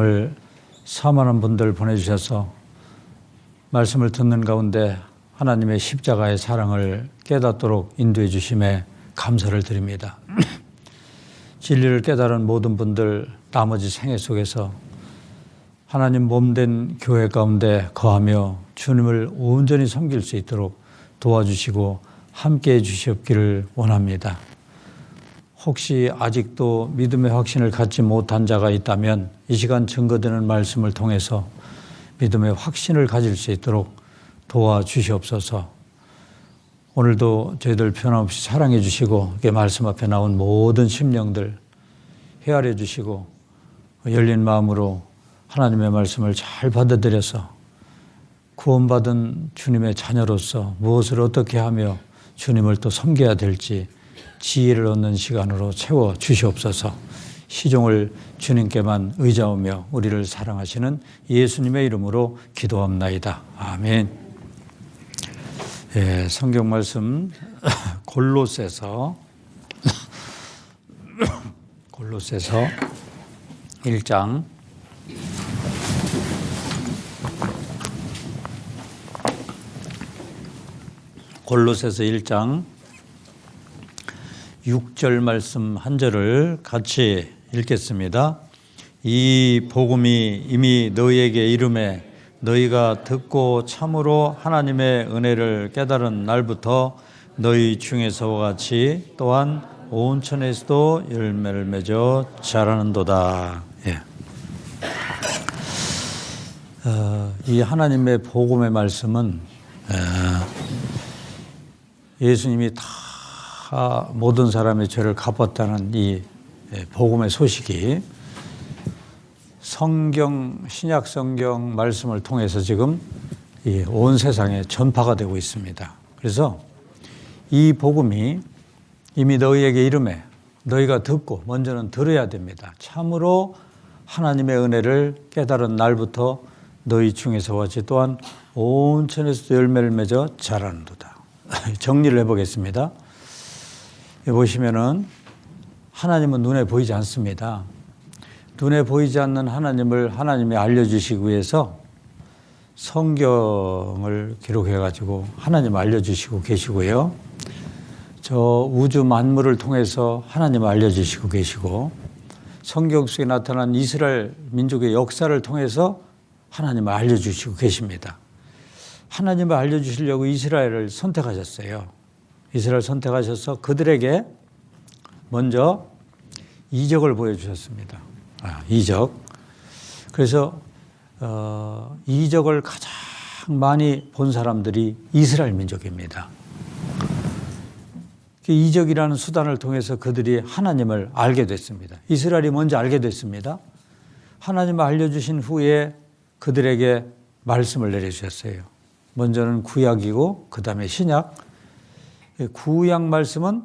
말씀을 사모하는 분들 보내주셔서 말씀을 듣는 가운데 하나님의 십자가의 사랑을 깨닫도록 인도해 주심에 감사를 드립니다. 진리를 깨달은 모든 분들 나머지 생애 속에서 하나님 몸된 교회 가운데 거하며 주님을 온전히 섬길 수 있도록 도와주시고 함께해 주시옵기를 원합니다. 혹시 아직도 믿음의 확신을 갖지 못한 자가 있다면 이 시간 증거되는 말씀을 통해서 믿음의 확신을 가질 수 있도록 도와주시옵소서. 오늘도 저희들 변함없이 사랑해 주시고 말씀 앞에 나온 모든 심령들 헤아려 주시고 열린 마음으로 하나님의 말씀을 잘 받아들여서 구원받은 주님의 자녀로서 무엇을 어떻게 하며 주님을 또 섬겨야 될지 지혜를 얻는 시간으로 채워 주시옵소서. 시종을 주님께만 의지하며 우리를 사랑하시는 예수님의 이름으로 기도합나이다. 아멘. 예, 성경 말씀 골로새서 1장 골로새서 1장 6절 말씀 한 절을 같이 읽겠습니다. 이 복음이 이미 너희에게 이름에 너희가 듣고 참으로 하나님의 은혜를 깨달은 날부터 너희 중에서와 같이 또한 온 천에서도 열매를 맺어 자라는도다. 예. 이 하나님의 복음의 말씀은 예수님이 다 모든 사람의 죄를 갚았다는 이 복음의 소식이 성경, 신약 성경 말씀을 통해서 지금 온 세상에 전파가 되고 있습니다. 그래서 이 복음이 이미 너희에게 이름에 너희가 듣고 먼저는 들어야 됩니다. 참으로 하나님의 은혜를 깨달은 날부터 너희 중에서 같이 또한 온 천에서도 열매를 맺어 자라는도다. 정리를 해보겠습니다. 보시면은 하나님은 눈에 보이지 않습니다. 눈에 보이지 않는 하나님을 하나님이 알려주시기 위해서 성경을 기록해가지고 하나님 알려주시고 계시고요. 저 우주 만물을 통해서 하나님을 알려주시고 계시고 성경 속에 나타난 이스라엘 민족의 역사를 통해서 하나님을 알려주시고 계십니다. 하나님을 알려주시려고 이스라엘을 선택하셨어요. 이스라엘 선택하셔서 그들에게 먼저 이적을 보여주셨습니다. 이적. 그래서 이적을 가장 많이 본 사람들이 이스라엘 민족입니다. 이적이라는 수단을 통해서 그들이 하나님을 알게 됐습니다. 이스라엘이 먼저 알게 됐습니다. 하나님을 알려주신 후에 그들에게 말씀을 내려주셨어요. 먼저는 구약이고 그 다음에 신약. 구약 말씀은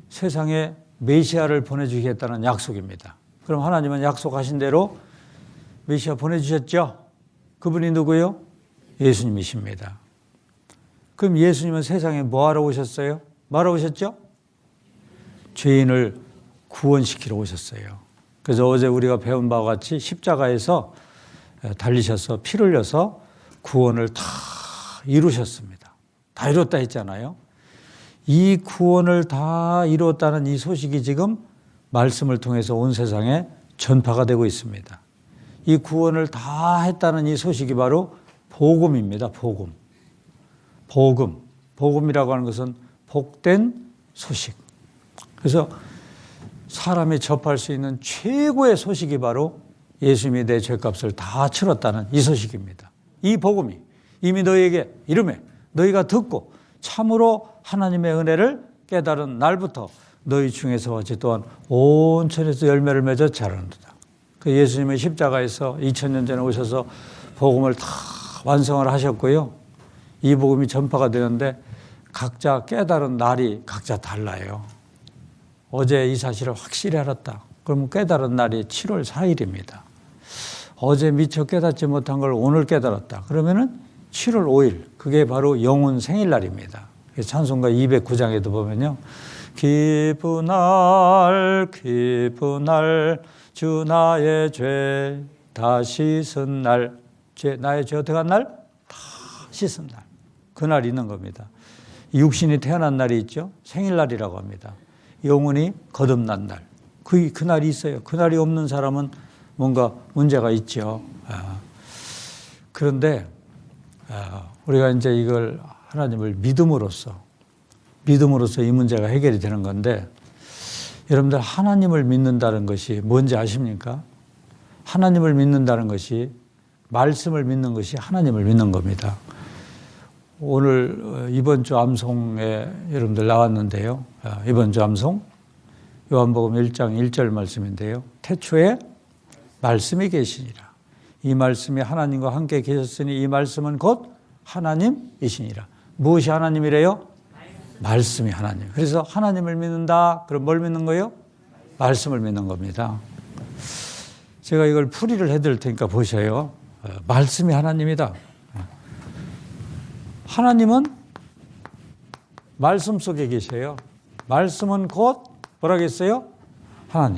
세상에 메시아를 보내주시겠다는 약속입니다. 그럼 하나님은 약속하신 대로 메시아 보내주셨죠? 그분이 누구예요? 예수님이십니다. 그럼 예수님은 세상에 뭐하러 오셨어요? 뭐하러 오셨죠? 죄인을 구원시키러 오셨어요. 그래서 어제 우리가 배운 바와 같이 십자가에서 달리셔서 피를 흘려서 구원을 다 이루셨습니다. 다 이뤘다 했잖아요. 이 구원을 다 이루었다는 이 소식이 지금 말씀을 통해서 온 세상에 전파가 되고 있습니다. 이 구원을 다 했다는 이 소식이 바로 복음입니다. 복음. 복음이라고 하는 것은 복된 소식. 그래서 사람이 접할 수 있는 최고의 소식이 바로 예수님이 내 죄값을 다 치렀다는 이 소식입니다. 이 복음이 이미 너희에게 이름에 너희가 듣고 참으로 하나님의 은혜를 깨달은 날부터 너희 중에서 같이 또한 온 천에서 열매를 맺어 자라는도다. 그 예수님의 십자가에서 2000년 전에 오셔서 복음을 다 완성을 하셨고요. 이 복음이 전파가 되는데 각자 깨달은 날이 각자 달라요. 어제 이 사실을 확실히 알았다. 그러면 깨달은 날이 7월 4일입니다. 어제 미처 깨닫지 못한 걸 오늘 깨달았다. 그러면은 7월 5일, 그게 바로 영혼 생일날입니다. 찬송가 209장에도 보면요. 기쁜 날 주 나의 죄 다 씻은 날, 나의 죄 어떻게 한 날? 다 씻은 날. 그날이 있는 겁니다. 육신이 태어난 날이 있죠. 생일날이라고 합니다. 영혼이 거듭난 날. 그날이 있어요. 그날이 없는 사람은 뭔가 문제가 있죠. 그런데 우리가 이제 이걸 하나님을 믿음으로써 이 문제가 해결이 되는 건데, 여러분들 하나님을 믿는다는 것이 뭔지 아십니까? 하나님을 믿는다는 것이, 말씀을 믿는 것이 하나님을 믿는 겁니다. 오늘 이번 주 암송에 여러분들 나왔는데요. 이번 주 암송 요한복음 1장 1절 말씀인데요. 태초에 말씀이 계시니라. 이 말씀이 하나님과 함께 계셨으니 이 말씀은 곧 하나님이시니라. 무엇이 하나님이래요? 말씀이 하나님. 그래서 하나님을 믿는다. 그럼 뭘 믿는 거예요? 말씀을 믿는 겁니다. 제가 이걸 풀이를 해드릴 테니까 보셔요. 말씀이 하나님이다. 하나님은 말씀 속에 계셔요. 말씀은 곧 뭐라겠어요? 하나님.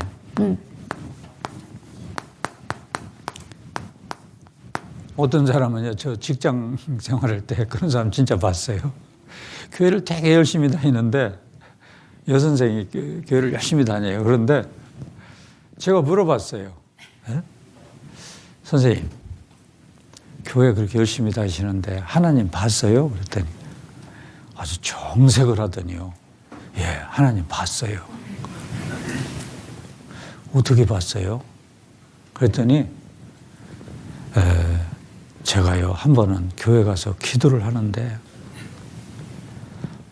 어떤 사람은요, 저 직장 생활할 때 그런 사람 진짜 봤어요. 교회를 되게 열심히 다니는데, 여선생이 교회를 열심히 다녀요. 그런데 제가 물어봤어요. 선생님, 교회 그렇게 열심히 다니시는데 하나님 봤어요? 그랬더니 아주 정색을 하더니요. 예, 하나님 봤어요. 어떻게 봤어요? 그랬더니 제가요, 한 번은 교회 가서 기도를 하는데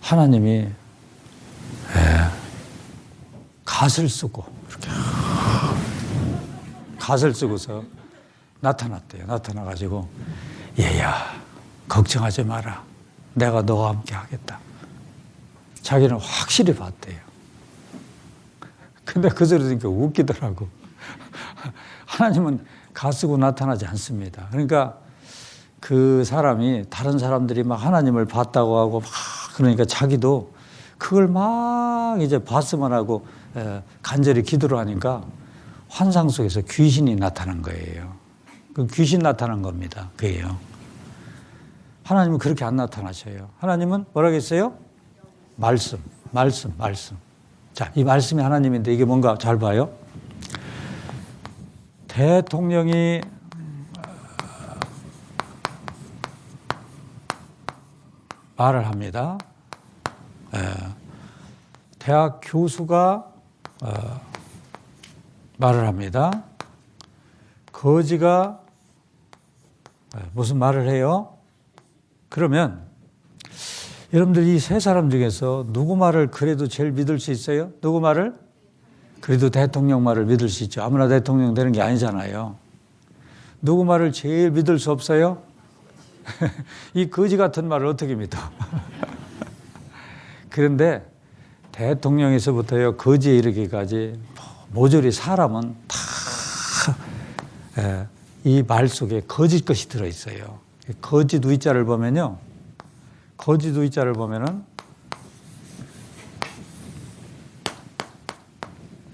하나님이 갓을 쓰고 이렇게 갓을 쓰고서 나타났대요. 나타나가지고 얘야, 걱정하지 마라. 내가 너와 함께 하겠다. 자기는 확실히 봤대요. 근데 그 소리 들으니까 웃기더라고. 하나님은 갓 쓰고 나타나지 않습니다. 그러니까 그 사람이, 다른 사람들이 막 하나님을 봤다고 하고 막 그러니까 자기도 그걸 막 이제 봤으면 하고 간절히 기도를 하니까 환상 속에서 귀신이 나타난 거예요. 그 귀신 나타난 겁니다. 그게요. 하나님은 그렇게 안 나타나셔요. 하나님은 뭐라고 했어요? 말씀. 자, 이 말씀이 하나님인데 이게 뭔가 잘 봐요. 대통령이 말을 합니다. 대학 교수가 말을 합니다. 거지가 무슨 말을 해요? 그러면 여러분들 이 세 사람 중에서 누구 말을 그래도 제일 믿을 수 있어요? 누구 말을? 그래도 대통령 말을 믿을 수 있죠. 아무나 대통령 되는 게 아니잖아요. 누구 말을 제일 믿을 수 없어요? 이 거지 같은 말을 어떻게 믿어? 그런데 대통령에서부터요, 거지에 이르기까지 모조리 사람은 다 이 말 속에 거짓 것이 들어있어요. 거짓 의자를 보면요, 거짓 의자를 보면은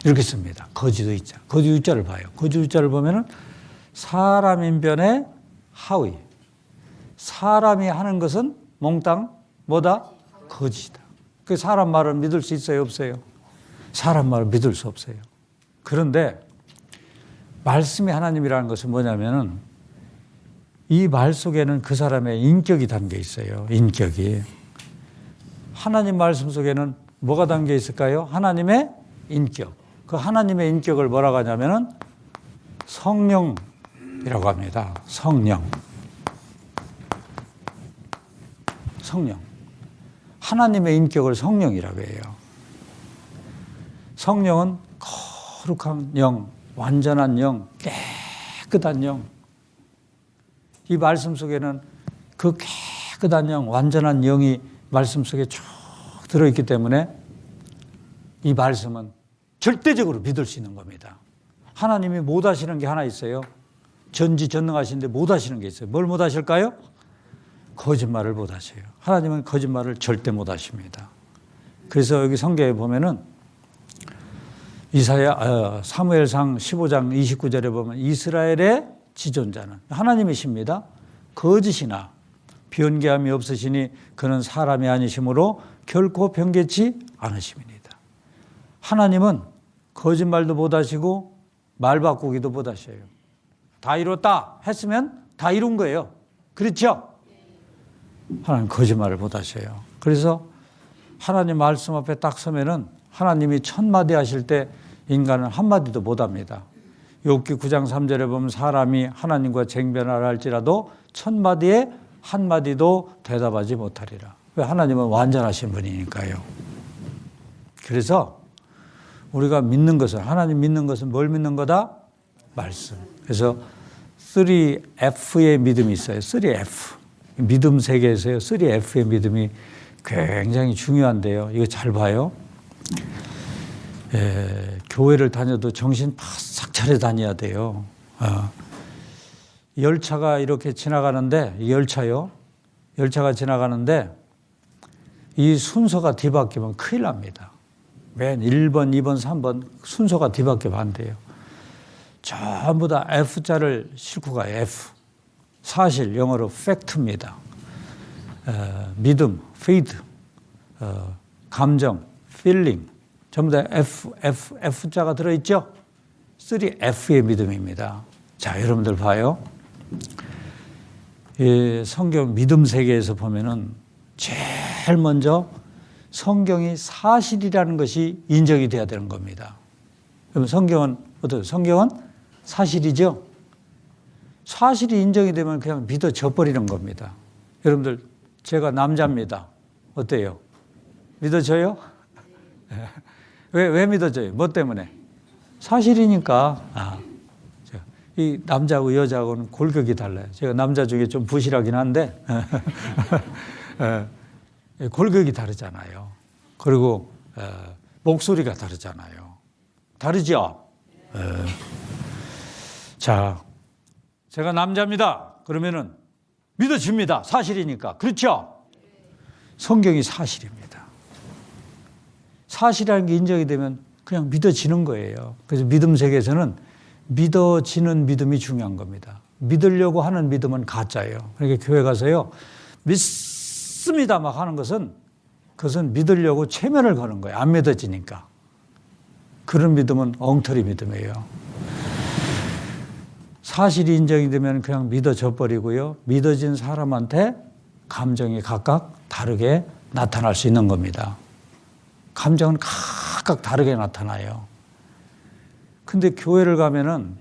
이렇게 씁니다. 거짓 의자. 거짓 의자를 봐요. 거짓 의자를 보면은 사람 인변의 하의. 사람이 하는 것은 몽땅 뭐다? 거짓이다. 그 사람 말을 믿을 수 있어요, 없어요? 사람 말을 믿을 수 없어요. 그런데 말씀이 하나님이라는 것은 뭐냐면은 이 말 속에는 그 사람의 인격이 담겨 있어요. 인격이. 하나님 말씀 속에는 뭐가 담겨 있을까요? 하나님의 인격. 그 하나님의 인격을 뭐라고 하냐면은 성령이라고 합니다. 성령. 하나님의 인격을 성령이라고 해요. 성령은 거룩한 영, 완전한 영, 깨끗한 영. 이 말씀 속에는 그 깨끗한 영, 완전한 영이 말씀 속에 쭉 들어있기 때문에 이 말씀은 절대적으로 믿을 수 있는 겁니다. 하나님이 못 하시는 게 하나 있어요. 전지전능하신데 못 하시는 게 있어요. 뭘 못 하실까요? 거짓말을 못 하셔요. 하나님은 거짓말을 절대 못 하십니다. 그래서 여기 성경에 보면은 사무엘상 15장 29절에 보면 이스라엘의 지존자는 하나님이십니다. 거짓이나 변개함이 없으시니 그는 사람이 아니시므로 결코 변개치 않으심이니이다. 하나님은 거짓말도 못하시고 말 바꾸기도 못하셔요. 다 이뤘다 했으면 다 이룬 거예요. 그렇죠? 하나님 거짓말을 못하셔요. 그래서 하나님 말씀 앞에 딱 서면은 하나님이 1000마디 하실 때 인간은 한마디도 못합니다. 욥기 9장 3절에 보면 사람이 하나님과 쟁변하라 할지라도 1000마디에 한마디도 대답하지 못하리라. 왜? 하나님은 완전하신 분이니까요. 그래서 우리가 믿는 것은, 하나님 믿는 것은 뭘 믿는 거다? 말씀. 그래서 3F의 믿음이 있어요. 3F. 믿음 세계에서요. 3F의 믿음이 굉장히 중요한데요. 이거 잘 봐요. 교회를 다녀도 정신 바싹 차려 다녀야 돼요. 열차가 이렇게 지나가는데, 열차가 지나가는데 이 순서가 뒤바뀌면 큰일 납니다. 맨 1번, 2번, 3번 순서가 뒤바뀌면 안 돼요. 전부 다 F자를 싣고 가요. F. 사실, 영어로 팩트입니다. 믿음, faith, 감정, feeling, 전부 다 F자가 들어있죠? 3F의 믿음입니다. 자, 여러분들 봐요. 성경 믿음 세계에서 보면은 제일 먼저 성경이 사실이라는 것이 인정이 돼야 되는 겁니다. 그럼 성경은 어떠세요? 성경은 사실이죠? 사실이 인정이 되면 그냥 믿어져 버리는 겁니다. 여러분들, 제가 남자입니다. 어때요? 믿어져요? 왜 믿어져요? 뭐 때문에? 사실이니까. 이 남자하고 여자하고는 골격이 달라요. 제가 남자 중에 좀 부실하긴 한데 골격이 다르잖아요. 그리고 목소리가 다르잖아요. 다르죠? 자, 제가 남자입니다. 그러면은 믿어집니다. 사실이니까. 그렇죠? 성경이 사실입니다. 사실이라는 게 인정이 되면 그냥 믿어지는 거예요. 그래서 믿음 세계에서는 믿어지는 믿음이 중요한 겁니다. 믿으려고 하는 믿음은 가짜예요. 그러니까 교회 가서요, 믿습니다 막 하는 것은, 그것은 믿으려고 체면을 거는 거예요. 안 믿어지니까. 그런 믿음은 엉터리 믿음이에요. 사실이 인정이 되면 그냥 믿어져 버리고요. 믿어진 사람한테 감정이 각각 다르게 나타날 수 있는 겁니다. 감정은 각각 다르게 나타나요. 근데 교회를 가면은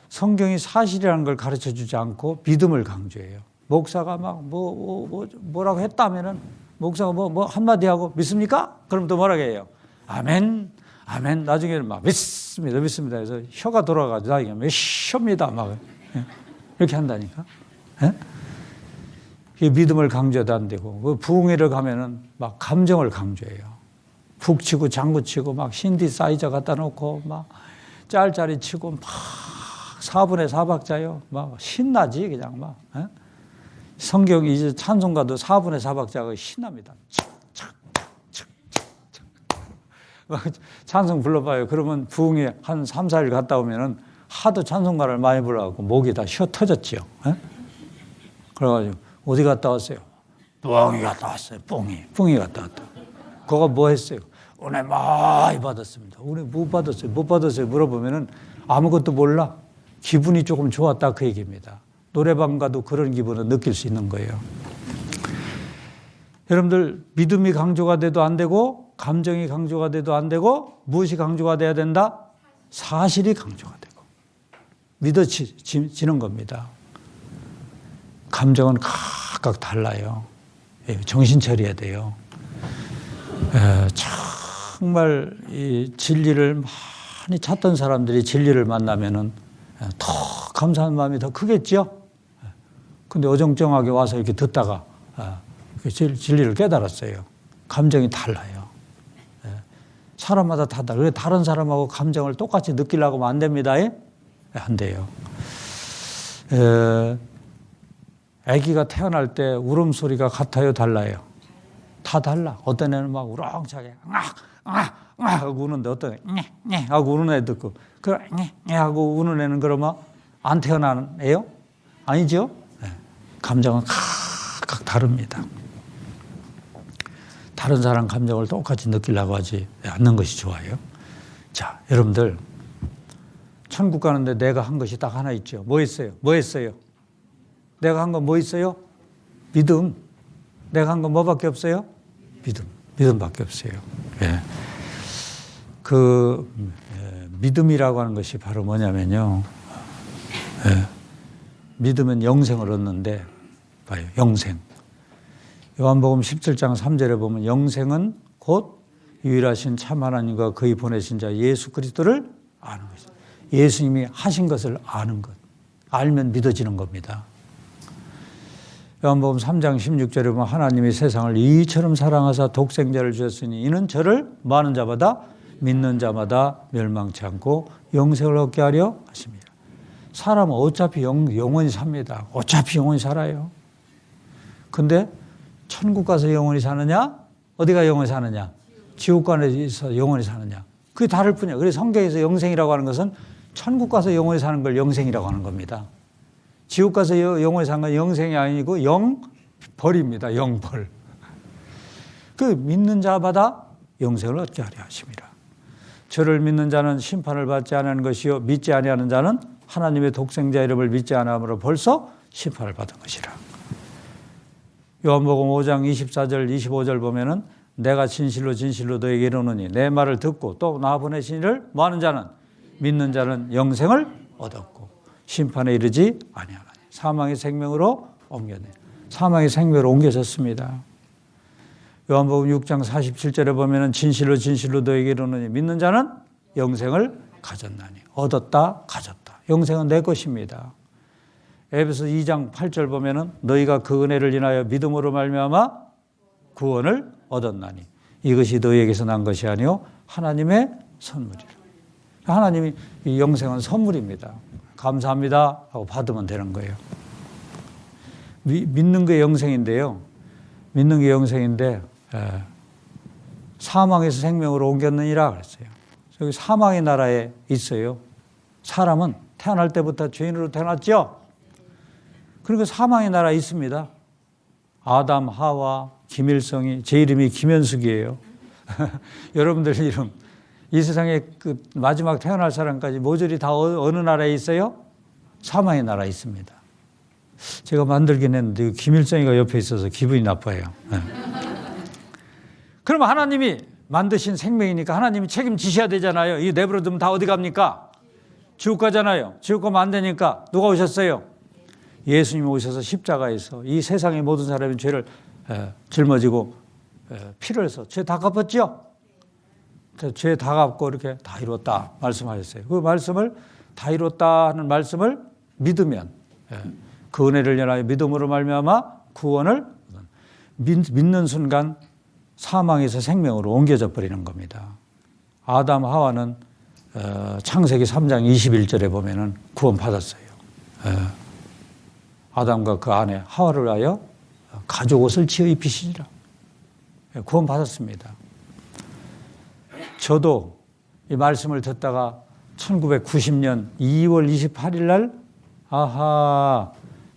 성경이 사실이라는 걸 가르쳐 주지 않고 믿음을 강조해요. 목사가 막 뭐라고 했다면은 목사가 뭐 한마디 하고 믿습니까? 그럼 또 뭐라고 해요? 아멘, 아멘. 나중에는 막 믿습니다. 그래서 혀가 돌아가지고 나중에 믿습니다. 막 이렇게 한다니까. 이 믿음을 강조도 안 되고, 부흥회를 가면은 막 감정을 강조해요. 북 치고 장구 치고 막 신디사이저 갖다 놓고 막 짤짤이 치고 막 4분의 4박자요. 막 신나지 그냥 막. 성경이 이제 찬송가도 4분의 4박자가 신납니다. 찬송 불러봐요. 그러면 부흥회 한 3, 4일 갔다 오면은 하도 찬송가를 많이 불러갖고 목이 다 쉬어 터졌지요. 그래가지고 어디 갔다 왔어요? 뿡이 갔다 왔어요. 뿡이 갔다 왔다. 그거 뭐 했어요? 은혜 많이 받았습니다. 은혜 못 받았어요. 못 받았어요. 물어보면은 아무것도 몰라. 기분이 조금 좋았다 그 얘기입니다. 노래방 가도 그런 기분을 느낄 수 있는 거예요. 여러분들, 믿음이 강조가 돼도 안 되고 감정이 강조가 돼도 안 되고 무엇이 강조가 돼야 된다? 사실이 강조가 되고 믿어지는 겁니다. 감정은 각각 달라요. 정신 차려야 돼요. 정말 이 진리를 많이 찾던 사람들이 진리를 만나면은 더 감사한 마음이 더 크겠죠. 근데 어정쩡하게 와서 이렇게 듣다가 진리를 깨달았어요. 감정이 달라요. 사람마다 다 달라요. 다른 사람하고 감정을 똑같이 느끼려고 하면 안 됩니다. 안 돼요. 아기가 태어날 때 울음소리가 같아요, 달라요? 다 달라. 어떤 애는 막 우렁차게 하고 우는데 어떤 애 하고 우는 애 듣고 그 하고 우는 애는 그러면 안 태어나요? 아니죠? 네. 감정은 각각 다릅니다. 다른 사람 감정을 똑같이 느끼려고 하지 않는 것이 좋아요. 자, 여러분들 천국 가는데 내가 한 것이 딱 하나 있죠. 뭐 했어요? 뭐 했어요? 내가 한 건 뭐 있어요? 믿음. 내가 한 건 뭐밖에 없어요? 믿음. 믿음밖에 없어요. 예. 믿음이라고 하는 것이 바로 뭐냐면요. 예. 믿으면 영생을 얻는데, 봐요. 영생. 요한복음 17장 3절에 보면 영생은 곧 유일하신 참 하나님과 그의 보내신 자 예수 그리스도를 아는 것이다. 예수님이 하신 것을 아는 것. 알면 믿어지는 겁니다. 요한복음 3장 16절에 보면 하나님이 세상을 이처럼 사랑하사 독생자를 주셨으니 이는 저를 뭐 하는 자마다 믿는 자마다 멸망치 않고 영생을 얻게 하려 하십니다. 사람은 어차피 영원히 삽니다. 어차피 영원히 살아요. 근데 천국 가서 영원히 사느냐? 어디가 영원히 사느냐? 지옥 가서 영원히 사느냐? 그게 다를 뿐이에요. 그래서 성경에서 영생이라고 하는 것은 천국 가서 영원히 사는 걸 영생이라고 하는 겁니다. 지옥 가서 영원히 사는 건 영생이 아니고 영벌입니다. 영벌. 그 믿는 자마다 영생을 얻게 하려 하십니다. 저를 믿는 자는 심판을 받지 않은 것이요 믿지 아니하는 자는 하나님의 독생자 이름을 믿지 않음으로 벌써 심판을 받은 것이라. 요한복음 5장 24절 25절 보면은 내가 진실로 진실로 너에게 이르노니 내 말을 듣고 또 나 보내신 이를 뭐하는 자는 믿는 자는 영생을 얻었고 심판에 이르지 아니하나니 사망의 생명으로 옮겨내. 사망의 생명으로 옮겨졌습니다. 요한복음 6장 47절에 보면은 진실로 진실로 너에게 이르노니 믿는 자는 영생을 가졌나니 얻었다 가졌다. 영생은 내 것입니다. 에베소 2장 8절 보면은 너희가 그 은혜를 인하여 믿음으로 말미암아 구원을 얻었나니 이것이 너희에게서 난 것이 아니요 하나님의 선물이라. 하나님이 이 영생은 선물입니다. 감사합니다 하고 받으면 되는 거예요. 믿는 게 영생인데요. 믿는 게 영생인데 사망에서 생명으로 옮겼느니라 그랬어요. 여기 사망의 나라에 있어요. 사람은 태어날 때부터 죄인으로 태어났죠. 그러니까 사망의 나라에 있습니다. 아담, 하와, 김일성이, 제 이름이 김현숙이에요. 여러분들 이름, 이 세상에 그 마지막 태어날 사람까지 모조리 다 어느 나라에 있어요? 사망의 나라에 있습니다. 제가 만들긴 했는데 김일성이가 옆에 있어서 기분이 나빠요. 네. 그럼 하나님이 만드신 생명이니까 하나님이 책임지셔야 되잖아요. 이 내버려두면 다 어디 갑니까? 지옥 가잖아요. 지옥 가면 안 되니까 누가 오셨어요? 예수님이 오셔서 십자가에서 이 세상의 모든 사람의 죄를 짊어지고 피를 흘려서 죄 다 갚았죠? 죄 다 갚고 이렇게 다 이뤘다 말씀하셨어요. 그 말씀을 다 이뤘다 하는 말씀을 믿으면 그 은혜를 인하여 믿음으로 말미암아 구원을 믿는 순간 사망에서 생명으로 옮겨져 버리는 겁니다. 아담 하와는 창세기 3장 21절에 보면은 구원 받았어요. 아담과 그 아내 하와를 하여 가죽 옷을 지어 입히시니라. 구원 받았습니다. 저도 이 말씀을 듣다가 1990년 2월 28일 날 아하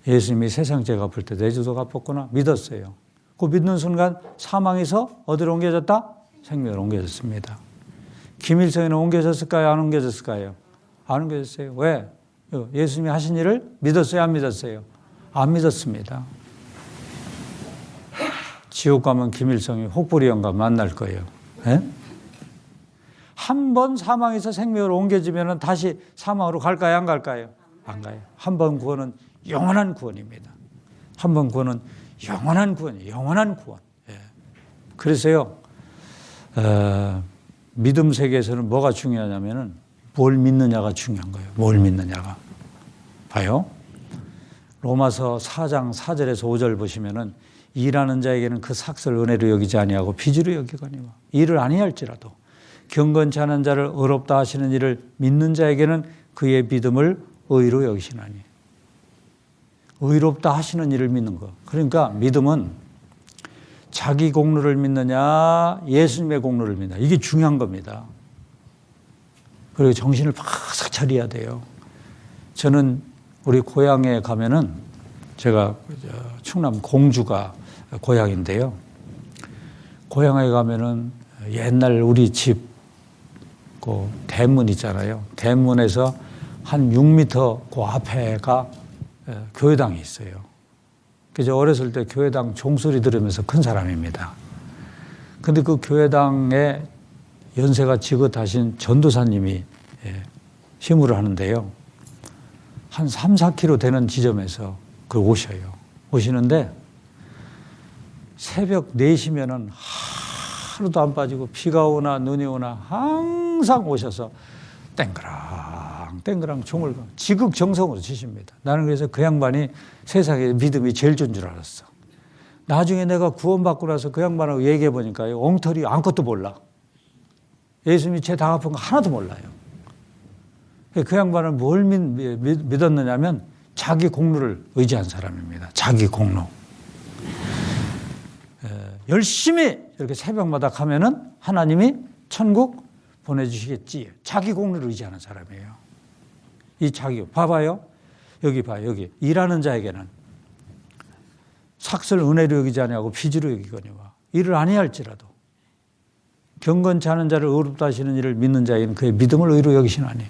예수님이 세상 죄 갚을 때 내 죄도 갚았구나 믿었어요. 그 믿는 순간 사망에서 어디로 옮겨졌다? 생명으로 옮겨졌습니다. 김일성에는 옮겨졌을까요? 안 옮겨졌을까요? 안 옮겨졌어요. 왜? 예수님이 하신 일을 믿었어요? 안 믿었어요? 안 믿었습니다. 지옥 가면 김일성이 혹부리 영과 만날 거예요. 한 번 사망에서 생명으로 옮겨지면 다시 사망으로 갈까요? 안 갈까요? 안 가요. 한 번 구원은 영원한 구원입니다. 한 번 구원은 영원한 구원이에요. 영원한 구원. 그래서요, 믿음 세계에서는 뭐가 중요하냐면은 뭘 믿느냐가 중요한 거예요. 뭘 믿느냐가. 봐요. 로마서 4장 4절에서 5절 보시면은 일하는 자에게는 그 삭슬 은혜로 여기지 아니하고 빚으로 여기거니와 일을 아니할지라도 경건치 않은 자를 의롭다 하시는 일을 믿는 자에게는 그의 믿음을 의로 여기시나니. 의롭다 하시는 일을 믿는 거. 그러니까 믿음은 자기 공로를 믿느냐 예수님의 공로를 믿느냐 이게 중요한 겁니다. 그리고 정신을 바싹 차려야 돼요. 저는 우리 고향에 가면은 제가 충남 공주가 고향인데요. 고향에 가면은 옛날 우리 집 그 대문 있잖아요. 대문에서 한 6m 그 앞에가 교회당이 있어요. 그래서 어렸을 때 교회당 종소리 들으면서 큰 사람입니다. 근데 그 교회당에 연세가 지긋하신 전도사님이 심부를 하는데요. 한 3, 4km 되는 지점에서 오셔요. 오시는데 새벽 4시면은 하루도 안 빠지고 비가 오나 눈이 오나 항상 오셔서 땡그랑 종을 지극정성으로 치십니다. 나는 그래서 그 양반이 세상에 믿음이 제일 좋은 줄 알았어. 나중에 내가 구원받고 나서 그 양반하고 얘기해 보니까요. 엉터리 아무것도 몰라. 예수님이 죄 다 갚은 거 하나도 몰라요. 그 양반은 뭘 믿었느냐면 자기 공로를 의지한 사람입니다. 자기 공로. 열심히 이렇게 새벽마다 가면은 하나님이 천국 보내주시겠지. 자기 공로를 의지하는 사람이에요. 이 자기, 봐봐요. 여기 봐요. 여기. 일하는 자에게는 삭슬 은혜로 여기지 아니하고 빚으로 여기거니와 일을 아니할지라도 경건치 않은 자를 의롭다 하시는 이를 믿는 자에게는 그의 믿음을 의로 여기시나니.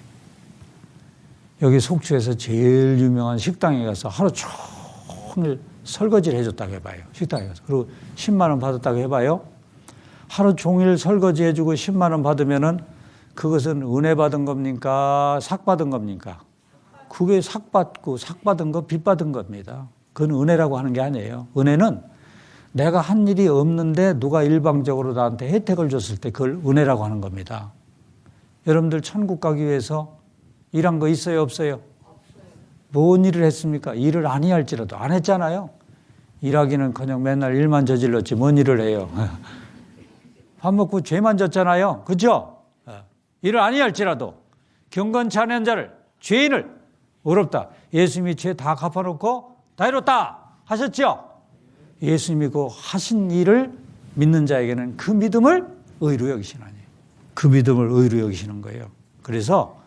여기 속초에서 제일 유명한 식당에 가서 하루 종일 설거지를 해줬다고 해봐요. 식당에 가서. 그리고 10만 원 받았다고 해봐요. 하루 종일 설거지 해주고 10만 원 받으면은 그것은 은혜 받은 겁니까? 삭 받은 겁니까? 그게 삭 받은 거, 빚 받은 겁니다. 그건 은혜라고 하는 게 아니에요. 은혜는 내가 한 일이 없는데 누가 일방적으로 나한테 혜택을 줬을 때 그걸 은혜라고 하는 겁니다. 여러분들 천국 가기 위해서 일한 거 있어요, 없어요? 뭔 일을 했습니까? 일을 아니할지라도 안 했잖아요. 일하기는커녕 맨날 일만 저질렀지 뭔 일을 해요. 밥 먹고 죄만 졌잖아요. 그렇죠? 일을 아니할지라도 경건치 않은 자를, 죄인을 의롭다. 예수님이 죄 다 갚아놓고 다 이뤘다 하셨죠? 예수님이 그 하신 일을 믿는 자에게는 그 믿음을 의로 여기시나니. 그 믿음을 의로 여기시는 거예요. 그래서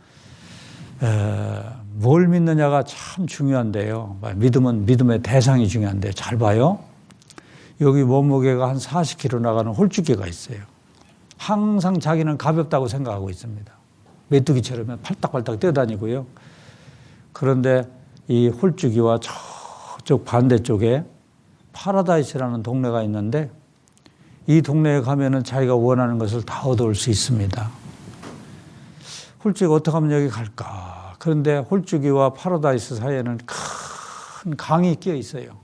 뭘 믿느냐가 참 중요한데요. 믿음은 믿음의 대상이 중요한데 잘 봐요. 여기 몸무게가 한 40kg 나가는 홀쭉이가 있어요. 항상 자기는 가볍다고 생각하고 있습니다. 메뚜기처럼 팔딱팔딱 뛰어다니고요. 그런데 이 홀쭉이와 저쪽 반대쪽에 파라다이스라는 동네가 있는데 이 동네에 가면은 자기가 원하는 것을 다 얻어올 수 있습니다. 홀쭉이가 어떻게 하면 여기 갈까? 그런데 홀쭉이와 파라다이스 사이에는 큰 강이 끼어 있어요.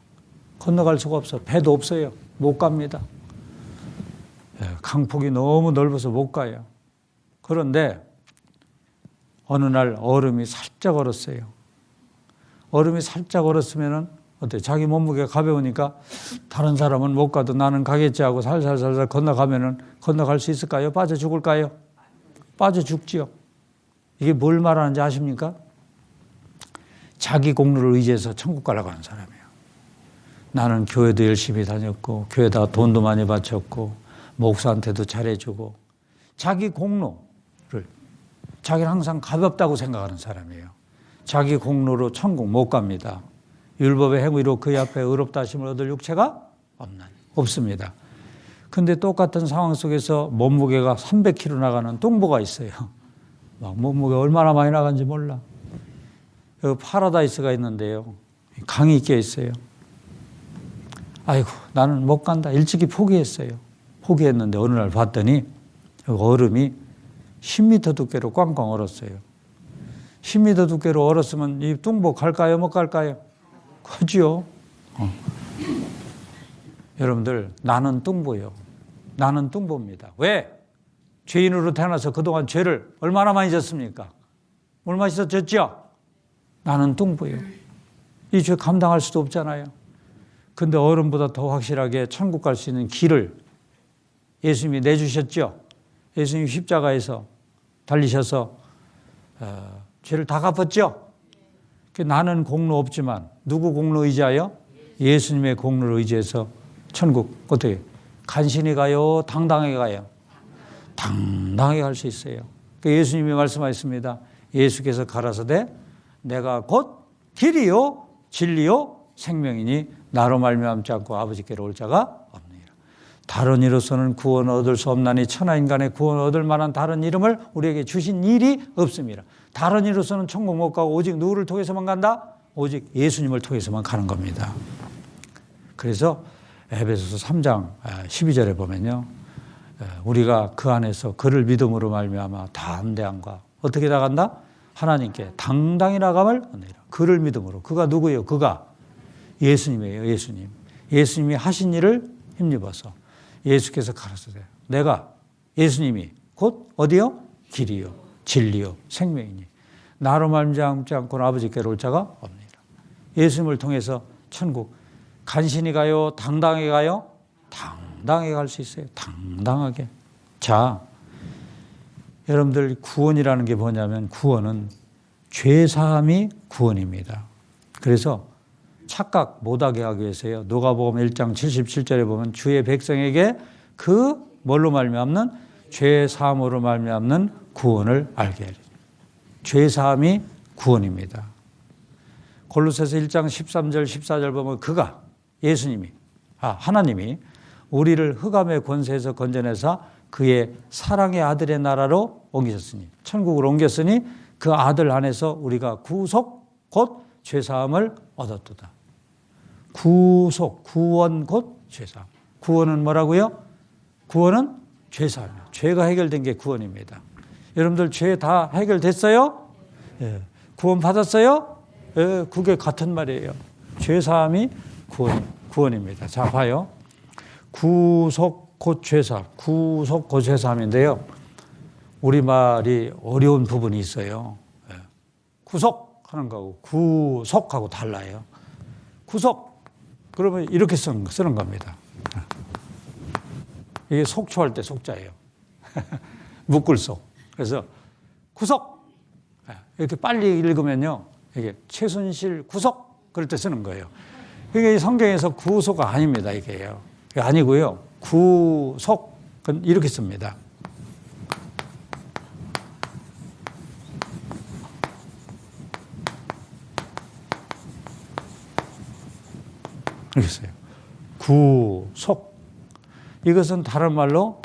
건너갈 수가 없어. 배도 없어요. 못 갑니다. 강폭이 너무 넓어서 못 가요. 그런데 어느 날 얼음이 살짝 얼었어요. 얼음이 살짝 얼었으면은 어때? 자기 몸무게가 가벼우니까 다른 사람은 못 가도 나는 가겠지 하고 살살살살 건너가면은 건너갈 수 있을까요? 빠져 죽을까요? 빠져 죽지요. 이게 뭘 말하는지 아십니까? 자기 공로를 의지해서 천국 가려고 하는 사람이에요. 나는 교회도 열심히 다녔고 교회에다 돈도 많이 바쳤고 목사한테도 잘해주고 자기 공로를 자기는 항상 가볍다고 생각하는 사람이에요. 자기 공로로 천국 못 갑니다. 율법의 행위로 그의 앞에 의롭다 하심을 얻을 육체가 없습니다. 근데 똑같은 상황 속에서 몸무게가 300kg 나가는 뚱보가 있어요. 막 몸무게 얼마나 많이 나간지 몰라. 여기 파라다이스가 있는데요. 강이 끼어 있어요. 아이고 나는 못 간다. 일찍이 포기했어요. 포기했는데 어느 날 봤더니 얼음이 10m 두께로 꽝꽝 얼었어요. 10m 두께로 얼었으면 이 뚱보 갈까요? 못 갈까요? 가지요. 여러분들 나는 뚱보예요. 나는 뚱보입니다. 왜? 죄인으로 태어나서 그동안 죄를 얼마나 많이 졌습니까? 얼마나 졌죠? 나는 뚱보예요. 이 죄 감당할 수도 없잖아요. 근데 어른보다 더 확실하게 천국 갈 수 있는 길을 예수님이 내주셨죠. 예수님이 십자가에서 달리셔서 죄를 다 갚았죠. 나는 공로 없지만 누구 공로 의지하여? 예수님의 공로를 의지해서 천국 어떻게 간신히 가요? 당당하게 가요? 당당하게 갈 수 있어요. 예수님이 말씀하셨습니다. 예수께서 가라사대 내가 곧 길이요 진리요 생명이니 나로 말미암지 않고 아버지께로 올 자가 없느니라. 다른 이로서는 구원 얻을 수 없나니 천하 인간의 구원 얻을 만한 다른 이름을 우리에게 주신 일이 없습니다. 다른 이로서는 천국 못 가고 오직 누구를 통해서만 간다? 오직 예수님을 통해서만 가는 겁니다. 그래서 에베소서 3장 12절에 보면요, 우리가 그 안에서 그를 믿음으로 말미암아 담대함과 어떻게 나간다? 하나님께 당당히 나감을 얻느니라. 그를 믿음으로. 그가 누구예요? 그가 예수님이에요. 예수님. 예수님이 하신 일을 힘입어서 예수께서 가르쳐세요. 내가 예수님이 곧 어디요? 길이요 진리요 생명이니 나로 말미암지 않고는 아버지께로 올 자가 없느니라. 예수님을 통해서 천국 간신히 가요? 당당하게 가요? 당당하게 갈 수 있어요. 당당하게. 자, 여러분들 구원이라는 게 뭐냐면 구원은 죄사함이 구원입니다. 그래서 착각 못하게 하기 위해서요. 누가복음 1장 77절에 보면 주의 백성에게 그 뭘로 말미암는 죄사함으로 말미암는 구원을 알게 하리라. 죄사함이 구원입니다. 골로새서 1장 13절 14절 보면 그가 예수님이 하나님이 우리를 흑암의 권세에서 건져내사 그의 사랑의 아들의 나라로 옮기셨으니 천국으로 옮겼으니 그 아들 안에서 우리가 구속 곧 죄사함을 얻었도다. 구속, 구원 곧 죄사함. 구원은 뭐라고요? 구원은 죄사함이에요. 죄가 해결된 게 구원입니다. 여러분들 죄 다 해결됐어요? 예. 구원 받았어요? 예, 그게 같은 말이에요. 죄사함이 구원입니다. 자, 봐요. 구속 곧 죄사함. 구속 곧 죄사함인데요. 우리말이 어려운 부분이 있어요. 예. 구속하는 거하고 구속하고 달라요. 구속. 그러면 이렇게 쓰는 겁니다. 이게 속초할 때 속자예요. 묶을 속. 그래서 구속. 이렇게 빨리 읽으면요. 이게 최순실 구속. 그럴 때 쓰는 거예요. 이게 성경에서 구속가 아닙니다. 이게요. 이게 아니고요. 구속. 이렇게 씁니다. 이렇게 써요. 구속. 이것은 다른 말로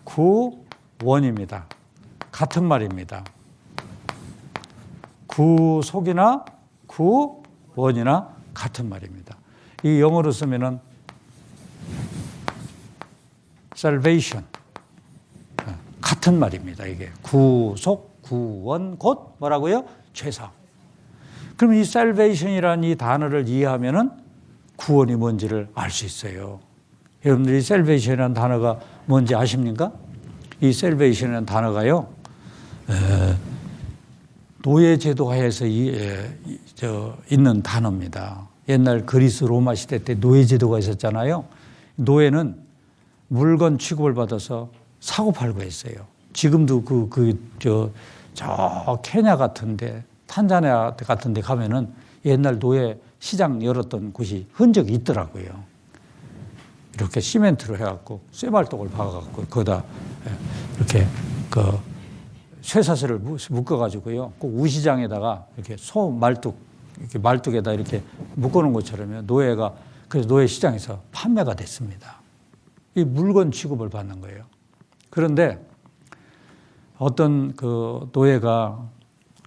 구원입니다. 같은 말입니다. 구속이나 구원이나 같은 말입니다. 이 영어로 쓰면은 salvation. 같은 말입니다. 이게 구속, 구원, 곧 뭐라고요? 죄사함. 그럼 이 salvation이라는 이 단어를 이해하면은 구원이 뭔지를 알 수 있어요. 여러분들이 salvation이라는 단어가 뭔지 아십니까? 이 salvation이라는 단어가요, 노예제도 하에서 있는 단어입니다. 옛날 그리스 로마 시대 때 노예제도가 있었잖아요. 노예는 물건 취급을 받아서 사고 팔고 했어요. 지금도 저 케냐 같은데, 탄자니아 같은데 가면은 옛날 노예 시장 열었던 곳이 흔적이 있더라고요. 이렇게 시멘트로 해갖고 쇠발떡을 박아갖고 거기다 이렇게 그 쇠사슬을 묶어가지고요. 꼭 우시장에다가 이렇게 소 말뚝, 이렇게 말뚝에다 이렇게 묶어놓은 것처럼요. 노예가 그래서 노예 시장에서 판매가 됐습니다. 이 물건 취급을 받는 거예요. 그런데 어떤 그 노예가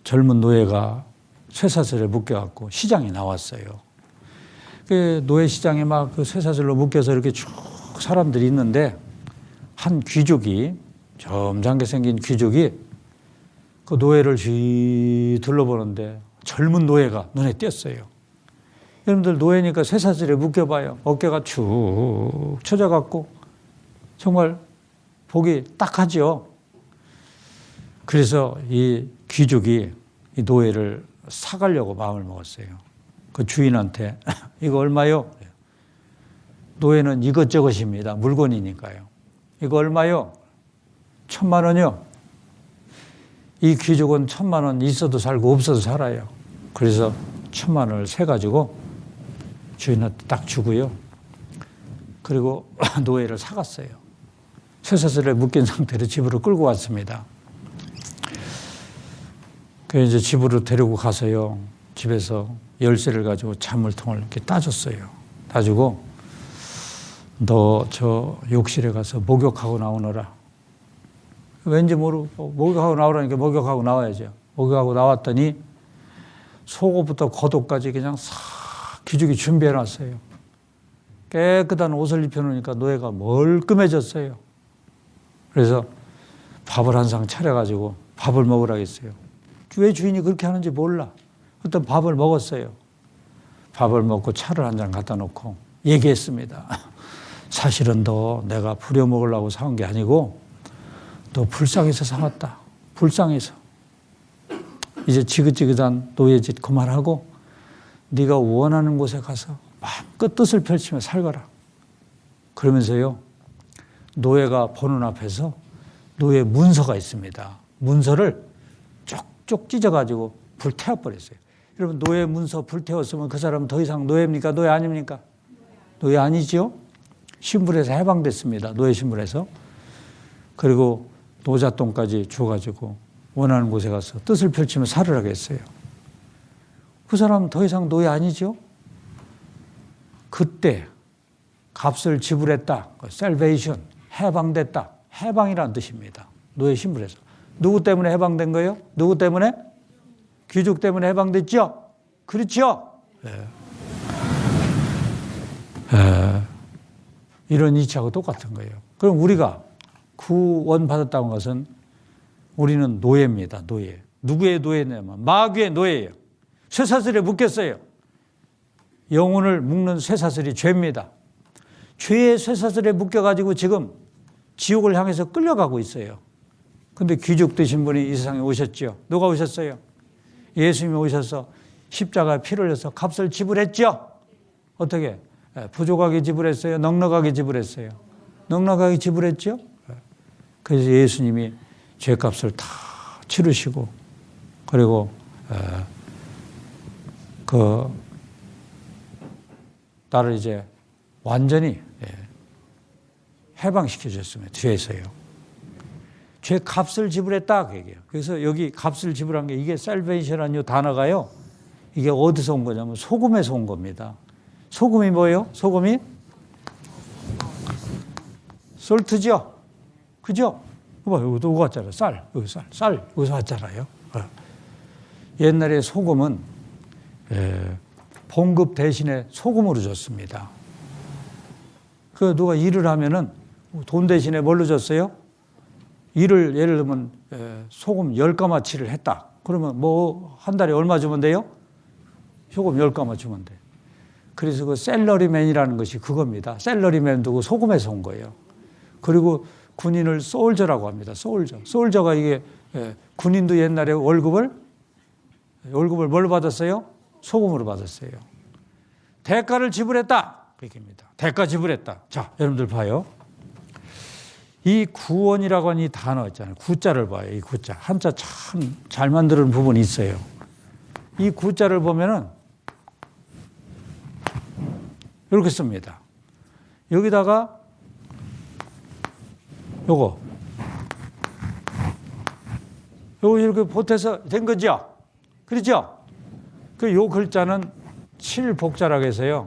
젊은 노예가 쇠사슬에 묶여갖고 시장에 나왔어요. 그 노예 시장에 막 그 쇠사슬로 묶여서 이렇게 쭉 사람들이 있는데 한 귀족이 점잖게 생긴 귀족이 그 노예를 쥐 둘러보는데 젊은 노예가 눈에 띄었어요. 여러분들 노예니까 쇠사슬에 묶여봐요. 어깨가 축 처져갖고 정말 보기 딱하죠. 그래서 이 귀족이 이 노예를 사가려고 마음을 먹었어요. 그 주인한테 이거 얼마요? 노예는 이것저것입니다. 물건이니까요. 이거 얼마요? 1,000만 원이요. 이 귀족은 1,000만 원 있어도 살고 없어도 살아요. 그래서 1,000만 원을 세가지고 주인한테 딱 주고요. 그리고 노예를 사갔어요. 쇠사슬에 묶인 상태로 집으로 끌고 왔습니다. 그 이제 집으로 데리고 가서요. 집에서 열쇠를 가지고 잔물통을 이렇게 따줬어요. 따주고 너 저 욕실에 가서 목욕하고 나오너라. 왠지 모르고 목욕하고 나오라니까 목욕하고 나와야죠. 목욕하고 나왔더니 속옷부터 겉옷까지 그냥 싹 기죽이 준비해 놨어요. 깨끗한 옷을 입혀놓으니까 노예가 멀끔해졌어요. 그래서 밥을 한 상 차려가지고 밥을 먹으라고 했어요. 왜 주인이 그렇게 하는지 몰라. 어떤 밥을 먹었어요. 밥을 먹고 차를 한 잔 갖다 놓고 얘기했습니다. 사실은 너 내가 부려먹으려고 사온 게 아니고 너 불쌍해서 사왔다. 불쌍해서. 이제 지긋지긋한 노예짓 그만하고 네가 원하는 곳에 가서 마음껏 뜻을 펼치며 살거라. 그러면서요. 노예가 보는 앞에서 노예 문서가 있습니다. 문서를 쪽쪽 찢어가지고 불태워버렸어요. 여러분 노예 문서 불태웠으면 그 사람은 더 이상 노예입니까? 노예 아닙니까? 노예 아니죠? 신분에서 해방됐습니다. 노예 신분에서. 그리고 노잣돈까지 줘가지고 원하는 곳에 가서 뜻을 펼치며 살으라고 했어요. 그 사람은 더 이상 노예 아니죠? 그때 값을 지불했다. 셀베이션, 해방됐다. 해방이라는 뜻입니다. 노예 신분에서. 누구 때문에 해방된 거예요? 누구 때문에? 귀족 때문에 해방됐죠? 그렇죠? 이런 이치하고 똑같은 거예요. 그럼 우리가 구원받았다는 것은 우리는 노예입니다. 노예. 누구의 노예냐면 마귀의 노예예요. 쇠사슬에 묶였어요. 영혼을 묶는 쇠사슬이 죄입니다. 죄의 쇠사슬에 묶여가지고 지금 지옥을 향해서 끌려가고 있어요. 근데 귀족 되신 분이 이 세상에 오셨죠. 누가 오셨어요? 예수님이 오셔서 십자가에 피를 흘려서 값을 지불했죠. 어떻게? 부족하게 지불했어요? 넉넉하게 지불했어요? 넉넉하게 지불했죠. 그래서 예수님이 죄값을 다 치르시고 그리고 나를 이제 완전히 해방시켜 주셨습니다. 죄에서요. 죄 값을 지불했다 그 얘기예요. 그래서 여기 값을 지불한 게 이게 살베이션이라는 단어가요. 이게 어디서 온 거냐면 소금에서 온 겁니다. 소금이 뭐예요? 소금이 솔트죠. 그죠? 봐, 여기도 왔잖아요. 쌀 여기서 왔잖아요. 옛날에 소금은 봉급 대신에 소금으로 줬습니다. 그 누가 일을 하면은 돈 대신에 뭘로 줬어요? 일을 예를 들면 소금 10가마치를 했다. 그러면 뭐 한 달에 얼마 주면 돼요? 소금 10가마 주면 돼. 그래서 그 셀러리맨이라는 것이 그겁니다. 셀러리맨도 그 소금에서 온 거예요. 그리고 군인을 솔저라고 합니다. 솔저. 솔저가 이게 군인도 옛날에 월급을 뭘로 받았어요? 소금으로 받았어요. 대가를 지불했다. 그 얘기입니다. 대가 지불했다. 자, 여러분들 봐요. 이 구원이라고 하는 이 단어 있잖아요. 구자를 봐요. 이 구자. 한자 참 잘 만드는 부분이 있어요. 이 구자를 보면은 이렇게 씁니다. 여기다가 요거 이렇게 보태서 된 거죠? 그렇죠? 요 글자는 칠복자라고 해서요.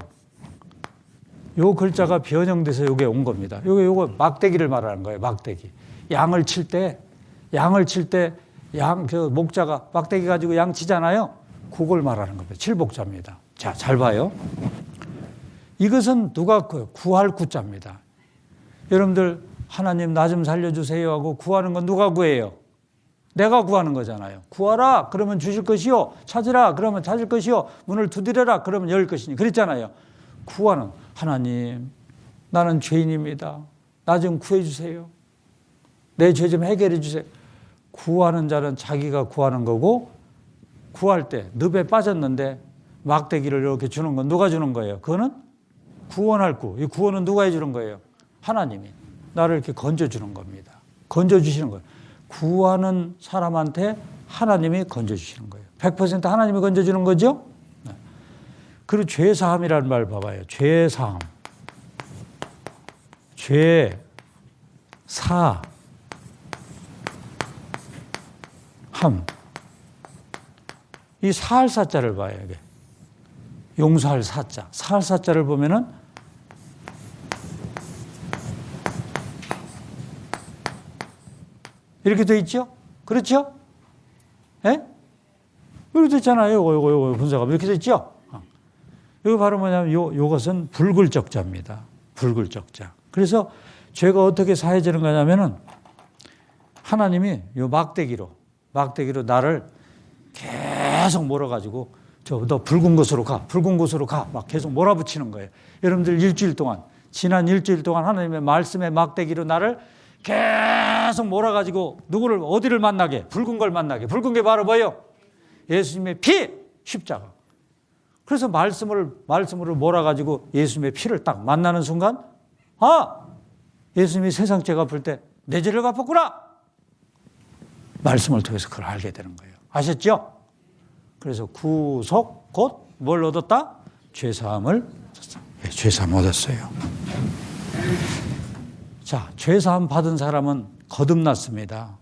요 글자가 변형돼서 요게 온 겁니다. 요거 막대기를 말하는 거예요. 막대기. 양을 칠 때 목자가 막대기 가지고 양 치잖아요. 그걸 말하는 겁니다. 칠복자입니다. 자, 잘 봐요. 이것은 누가 구할 구자입니다. 여러분들 하나님 나 좀 살려주세요 하고 구하는 건 누가 구해요? 내가 구하는 거잖아요. 구하라 그러면 주실 것이요. 찾으라 그러면 찾을 것이요. 문을 두드려라 그러면 열 것이니. 그랬잖아요. 구하는 하나님 나는 죄인입니다. 나 좀 구해 주세요. 내 죄 좀 해결해 주세요. 구하는 자는 자기가 구하는 거고 구할 때 늪에 빠졌는데 막대기를 이렇게 주는 건 누가 주는 거예요? 그거는 구원할 구. 이 구원은 누가 해주는 거예요? 하나님이. 나를 이렇게 건져주는 겁니다. 건져주시는 거예요. 구하는 사람한테 하나님이 건져주시는 거예요. 100% 하나님이 건져주는 거죠? 네. 그리고 죄사함이라는 말 봐봐요. 죄사함. 죄사함. 이 사할 사자를 봐요. 이게. 용서할 사자. 사할 사자를 보면은 이렇게 돼 있죠? 그렇죠? 예? 이렇게 돼 있잖아요. 요거 분사가 이렇게 돼 있죠? 이거 바로 뭐냐면 요것은 불글적자입니다. 불글적자. 그래서 죄가 어떻게 사해지는 거냐면은 하나님이 요 막대기로 나를 계속 몰아가지고 너 붉은 곳으로 가, 붉은 곳으로 가, 막 계속 몰아붙이는 거예요. 여러분들 지난 일주일 동안 하나님의 말씀의 막대기로 나를 계속 몰아가지고 누구를 어디를 만나게? 붉은 걸 만나게. 붉은 게 바로 뭐예요? 예수님의 피, 십자가. 그래서 말씀으로 몰아가지고 예수님의 피를 딱 만나는 순간, 예수님이 세상 죄가 아플 때 내 죄를 갚았구나. 말씀을 통해서 그걸 알게 되는 거예요. 아셨죠? 그래서 구속 곧 뭘 얻었다? 죄사함을 죄사함 얻었어요. 자, 죄사함 받은 사람은 거듭났습니다.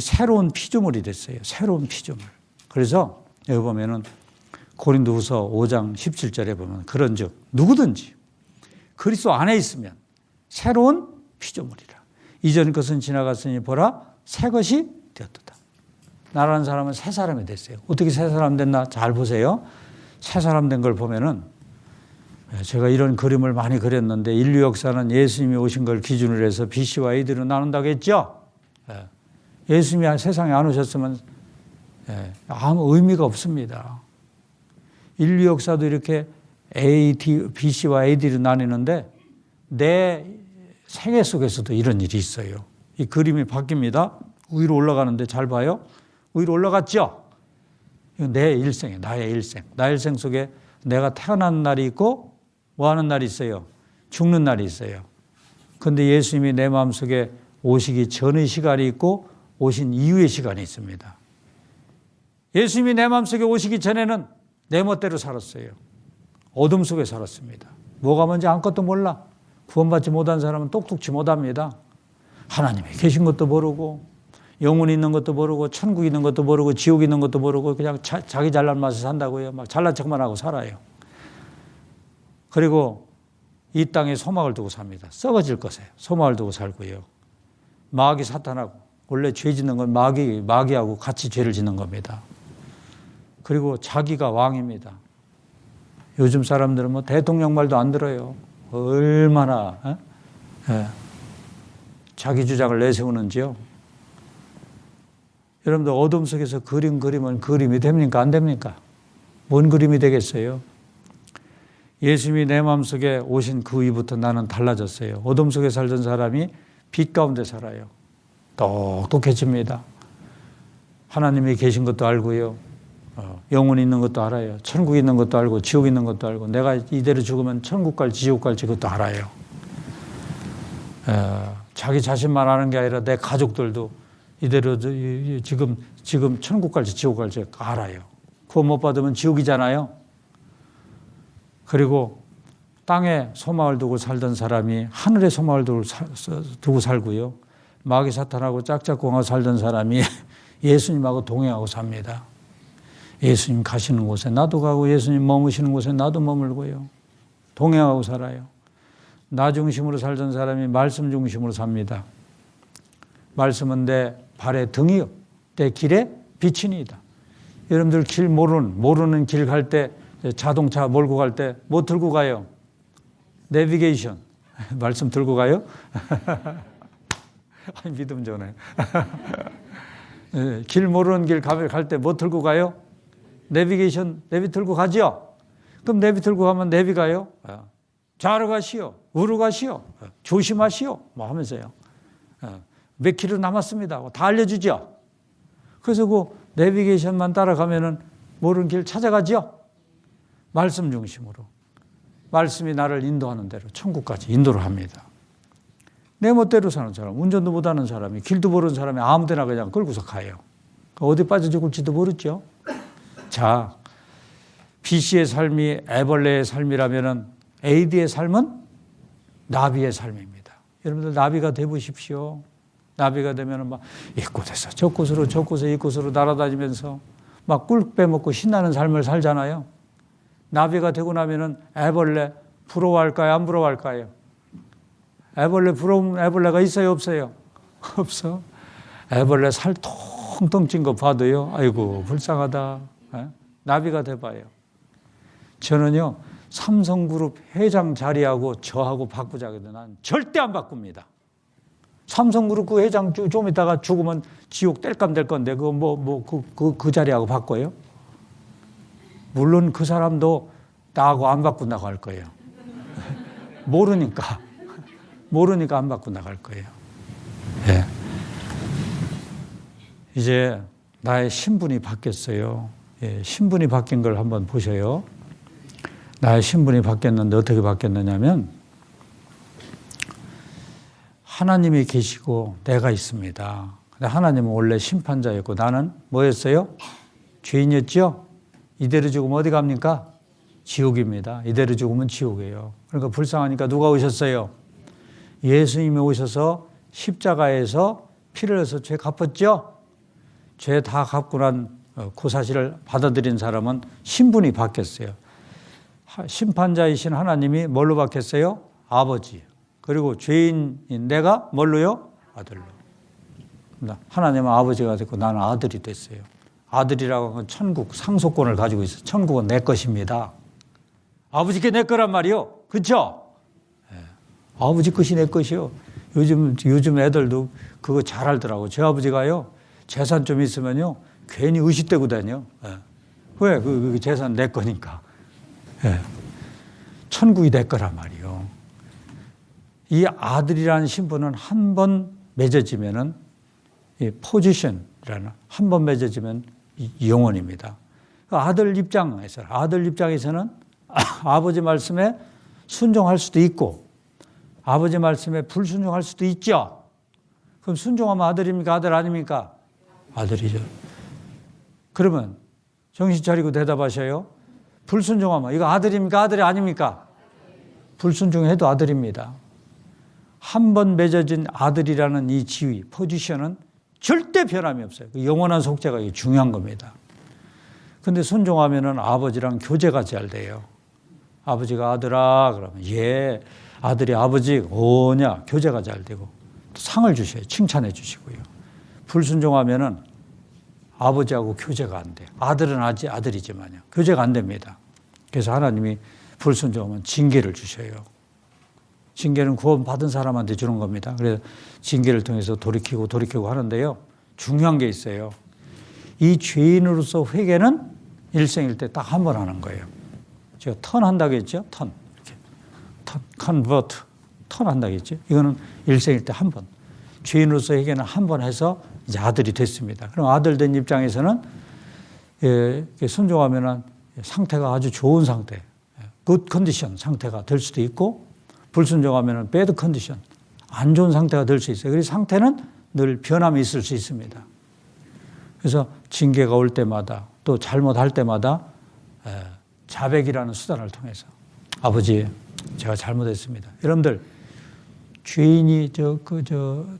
새로운 피조물이 됐어요. 새로운 피조물. 그래서 여기 보면은 고린도후서 5장 17절에 보면 그런즉 누구든지 그리스도 안에 있으면 새로운 피조물이라. 이전 것은 지나갔으니 보라 새 것이 되었도다. 나라는 사람은 새 사람이 됐어요. 어떻게 새 사람 됐나? 잘 보세요. 새 사람 된 걸 보면은 제가 이런 그림을 많이 그렸는데 인류 역사는 예수님이 오신 걸 기준으로 해서 BC와 AD로 나눈다고 했죠. 예수님이 세상에 안 오셨으면 아무 의미가 없습니다. 인류 역사도 이렇게 BC와 AD로 나뉘는데 내 생애 속에서도 이런 일이 있어요. 이 그림이 바뀝니다. 위로 올라가는데 잘 봐요. 위로 올라갔죠? 내 일생이에요. 나의 일생. 나의 일생 속에 내가 태어난 날이 있고 뭐 하는 날이 있어요? 죽는 날이 있어요. 그런데 예수님이 내 마음속에 오시기 전의 시간이 있고 오신 이후의 시간이 있습니다. 예수님이 내 마음속에 오시기 전에는 내 멋대로 살았어요. 어둠 속에 살았습니다. 뭐가 뭔지 아무것도 몰라. 구원받지 못한 사람은 똑똑지 못합니다. 하나님이 계신 것도 모르고 영혼이 있는 것도 모르고 천국 있는 것도 모르고 지옥 있는 것도 모르고 그냥 자기 잘난 맛에 산다고요. 막 잘난 척만 하고 살아요. 그리고 이 땅에 소망을 두고 삽니다. 썩어질 것에 소망을 두고 살고요. 마귀 사탄하고 원래 죄 짓는 건 마귀하고 같이 죄를 짓는 겁니다. 그리고 자기가 왕입니다. 요즘 사람들은 뭐 대통령 말도 안 들어요. 얼마나 자기 주장을 내세우는지요. 여러분들 어둠 속에서 그림은 그림이 됩니까? 안 됩니까? 뭔 그림이 되겠어요? 예수님이 내 마음속에 오신 그 이후부터 나는 달라졌어요. 어둠 속에 살던 사람이 빛 가운데 살아요. 똑똑해집니다. 하나님이 계신 것도 알고요. 영혼이 있는 것도 알아요. 천국 있는 것도 알고 지옥 있는 것도 알고 내가 이대로 죽으면 천국 갈지 지옥 갈지 그것도 알아요. 자기 자신만 아는 게 아니라 내 가족들도 이대로 지금 천국 갈지 지옥 갈지 알아요. 구원 못 받으면 지옥이잖아요. 그리고 땅에 소망을 두고 살던 사람이 하늘에 소망을 두고 살고요. 마귀 사탄하고 짝짝꿍하고 살던 사람이 예수님하고 동행하고 삽니다. 예수님 가시는 곳에 나도 가고 예수님 머무시는 곳에 나도 머물고요. 동행하고 살아요. 나 중심으로 살던 사람이 말씀 중심으로 삽니다. 말씀은 내 발의 등이요 내 길의 빛이니이다. 여러분들 길 모르는 길 갈 때 자동차 몰고 갈 때 뭐 들고 가요? 내비게이션. 말씀 들고 가요? 아니, 믿음 전에. 길 모르는 길 갈 때 뭐 들고 가요? 내비게이션, 내비 들고 가죠? 그럼 내비 들고 가면 내비 가요? 좌로 가시오, 우로 가시오, 조심하시오, 뭐 하면서요. 몇 킬로 남았습니다. 다 알려주죠? 그래서 그 내비게이션만 따라가면은 모르는 길 찾아가죠? 말씀 중심으로. 말씀이 나를 인도하는 대로 천국까지 인도를 합니다. 내 멋대로 사는 사람, 운전도 못하는 사람이, 길도 모르는 사람이 아무 데나 그냥 끌고서 가요. 어디 빠져 죽을지도 모르죠? 자, BC의 삶이 애벌레의 삶이라면은 AD의 삶은 나비의 삶입니다. 여러분들 나비가 되보십시오. 나비가 되면은 막 이곳에서 저곳으로 이곳으로 날아다니면서 막 꿀 빼먹고 신나는 삶을 살잖아요. 나비가 되고 나면은 애벌레 부러워할까요? 안 부러워할까요? 애벌레 부러운 애벌레가 있어요? 없어요? 없어. 애벌레 살 통통 찐 거 봐도요. 아이고 불쌍하다. 나비가 돼봐요. 저는요. 삼성그룹 회장 자리하고 저하고 바꾸자거든. 난 절대 안 바꿉니다. 삼성그룹 그 회장 좀 있다가 죽으면 지옥 뗄감 될 건데 그 자리하고 바꿔요? 물론 그 사람도 나하고 안 바꾼다고 할 거예요. 모르니까 안 바꾼다고 할 거예요. 네. 이제 나의 신분이 바뀌었어요. 예, 신분이 바뀐 걸 한번 보셔요. 나의 신분이 바뀌었는데 어떻게 바뀌었느냐면 하나님이 계시고 내가 있습니다. 근데 하나님은 원래 심판자였고 나는 뭐였어요? 죄인이었죠? 이대로 죽으면 어디 갑니까? 지옥입니다. 이대로 죽으면 지옥이에요. 그러니까 불쌍하니까 누가 오셨어요? 예수님이 오셔서 십자가에서 피를 흘려서 죄 갚았죠? 죄 다 갚고 난 그 사실을 받아들인 사람은 신분이 바뀌었어요. 심판자이신 하나님이 뭘로 바뀌었어요? 아버지. 그리고 죄인인 내가 뭘로요? 아들로. 하나님은 아버지가 됐고 나는 아들이 됐어요. 아들이라고 하면 천국 상속권을 가지고 있어요. 천국은 내 것입니다. 아버지께 내 거란 말이요. 그렇죠? 네. 아버지 것이 내 것이요. 요즘 애들도 그거 잘 알더라고. 제 아버지가요. 재산 좀 있으면요. 괜히 의식대고 다녀. 네. 왜? 그 재산 내 거니까. 네. 천국이 내 거란 말이요. 이 아들이라는 신분은 한 번 맺어지면은 이 포지션이라는 한 번 맺어지면 영원입니다. 아들 입장에서는 아버지 말씀에 순종할 수도 있고 아버지 말씀에 불순종할 수도 있죠. 그럼 순종하면 아들입니까? 아들 아닙니까? 아들이죠. 그러면 정신 차리고 대답하셔요. 불순종하면 이거 아들입니까? 아들이 아닙니까? 불순종해도 아들입니다. 한 번 맺어진 아들이라는 이 지위, 포지션은 절대 변함이 없어요. 영원한 속죄가 중요한 겁니다. 근데 순종하면은 아버지랑 교제가 잘 돼요. 아버지가 아들아 그러면 예, 아들이 아버지 오냐 교제가 잘 되고 상을 주셔요. 칭찬해 주시고요. 불순종하면은 아버지하고 교제가 안 돼요. 아들은 아들이지만요. 교제가 안 됩니다. 그래서 하나님이 불순종하면 징계를 주셔요. 징계는 구원받은 사람한테 주는 겁니다. 그래서 징계를 통해서 돌이키고 하는데요. 중요한 게 있어요. 이 죄인으로서 회개는 일생일 때 딱 한 번 하는 거예요. 제가 턴한다고 했죠? 턴. 이렇게. 컨버트. 턴한다고 했죠? 이거는 일생일 때 한 번. 죄인으로서 회개는 한 번 해서 이제 아들이 됐습니다. 그럼 아들 된 입장에서는 순종하면은 상태가 아주 좋은 상태, 굿 컨디션 상태가 될 수도 있고 불순종하면은 배드 컨디션, 안 좋은 상태가 될 수 있어요. 그래서 상태는 늘 변함이 있을 수 있습니다. 그래서 징계가 올 때마다 또 잘못할 때마다 자백이라는 수단을 통해서 아버지 제가 잘못했습니다. 여러분들 죄인이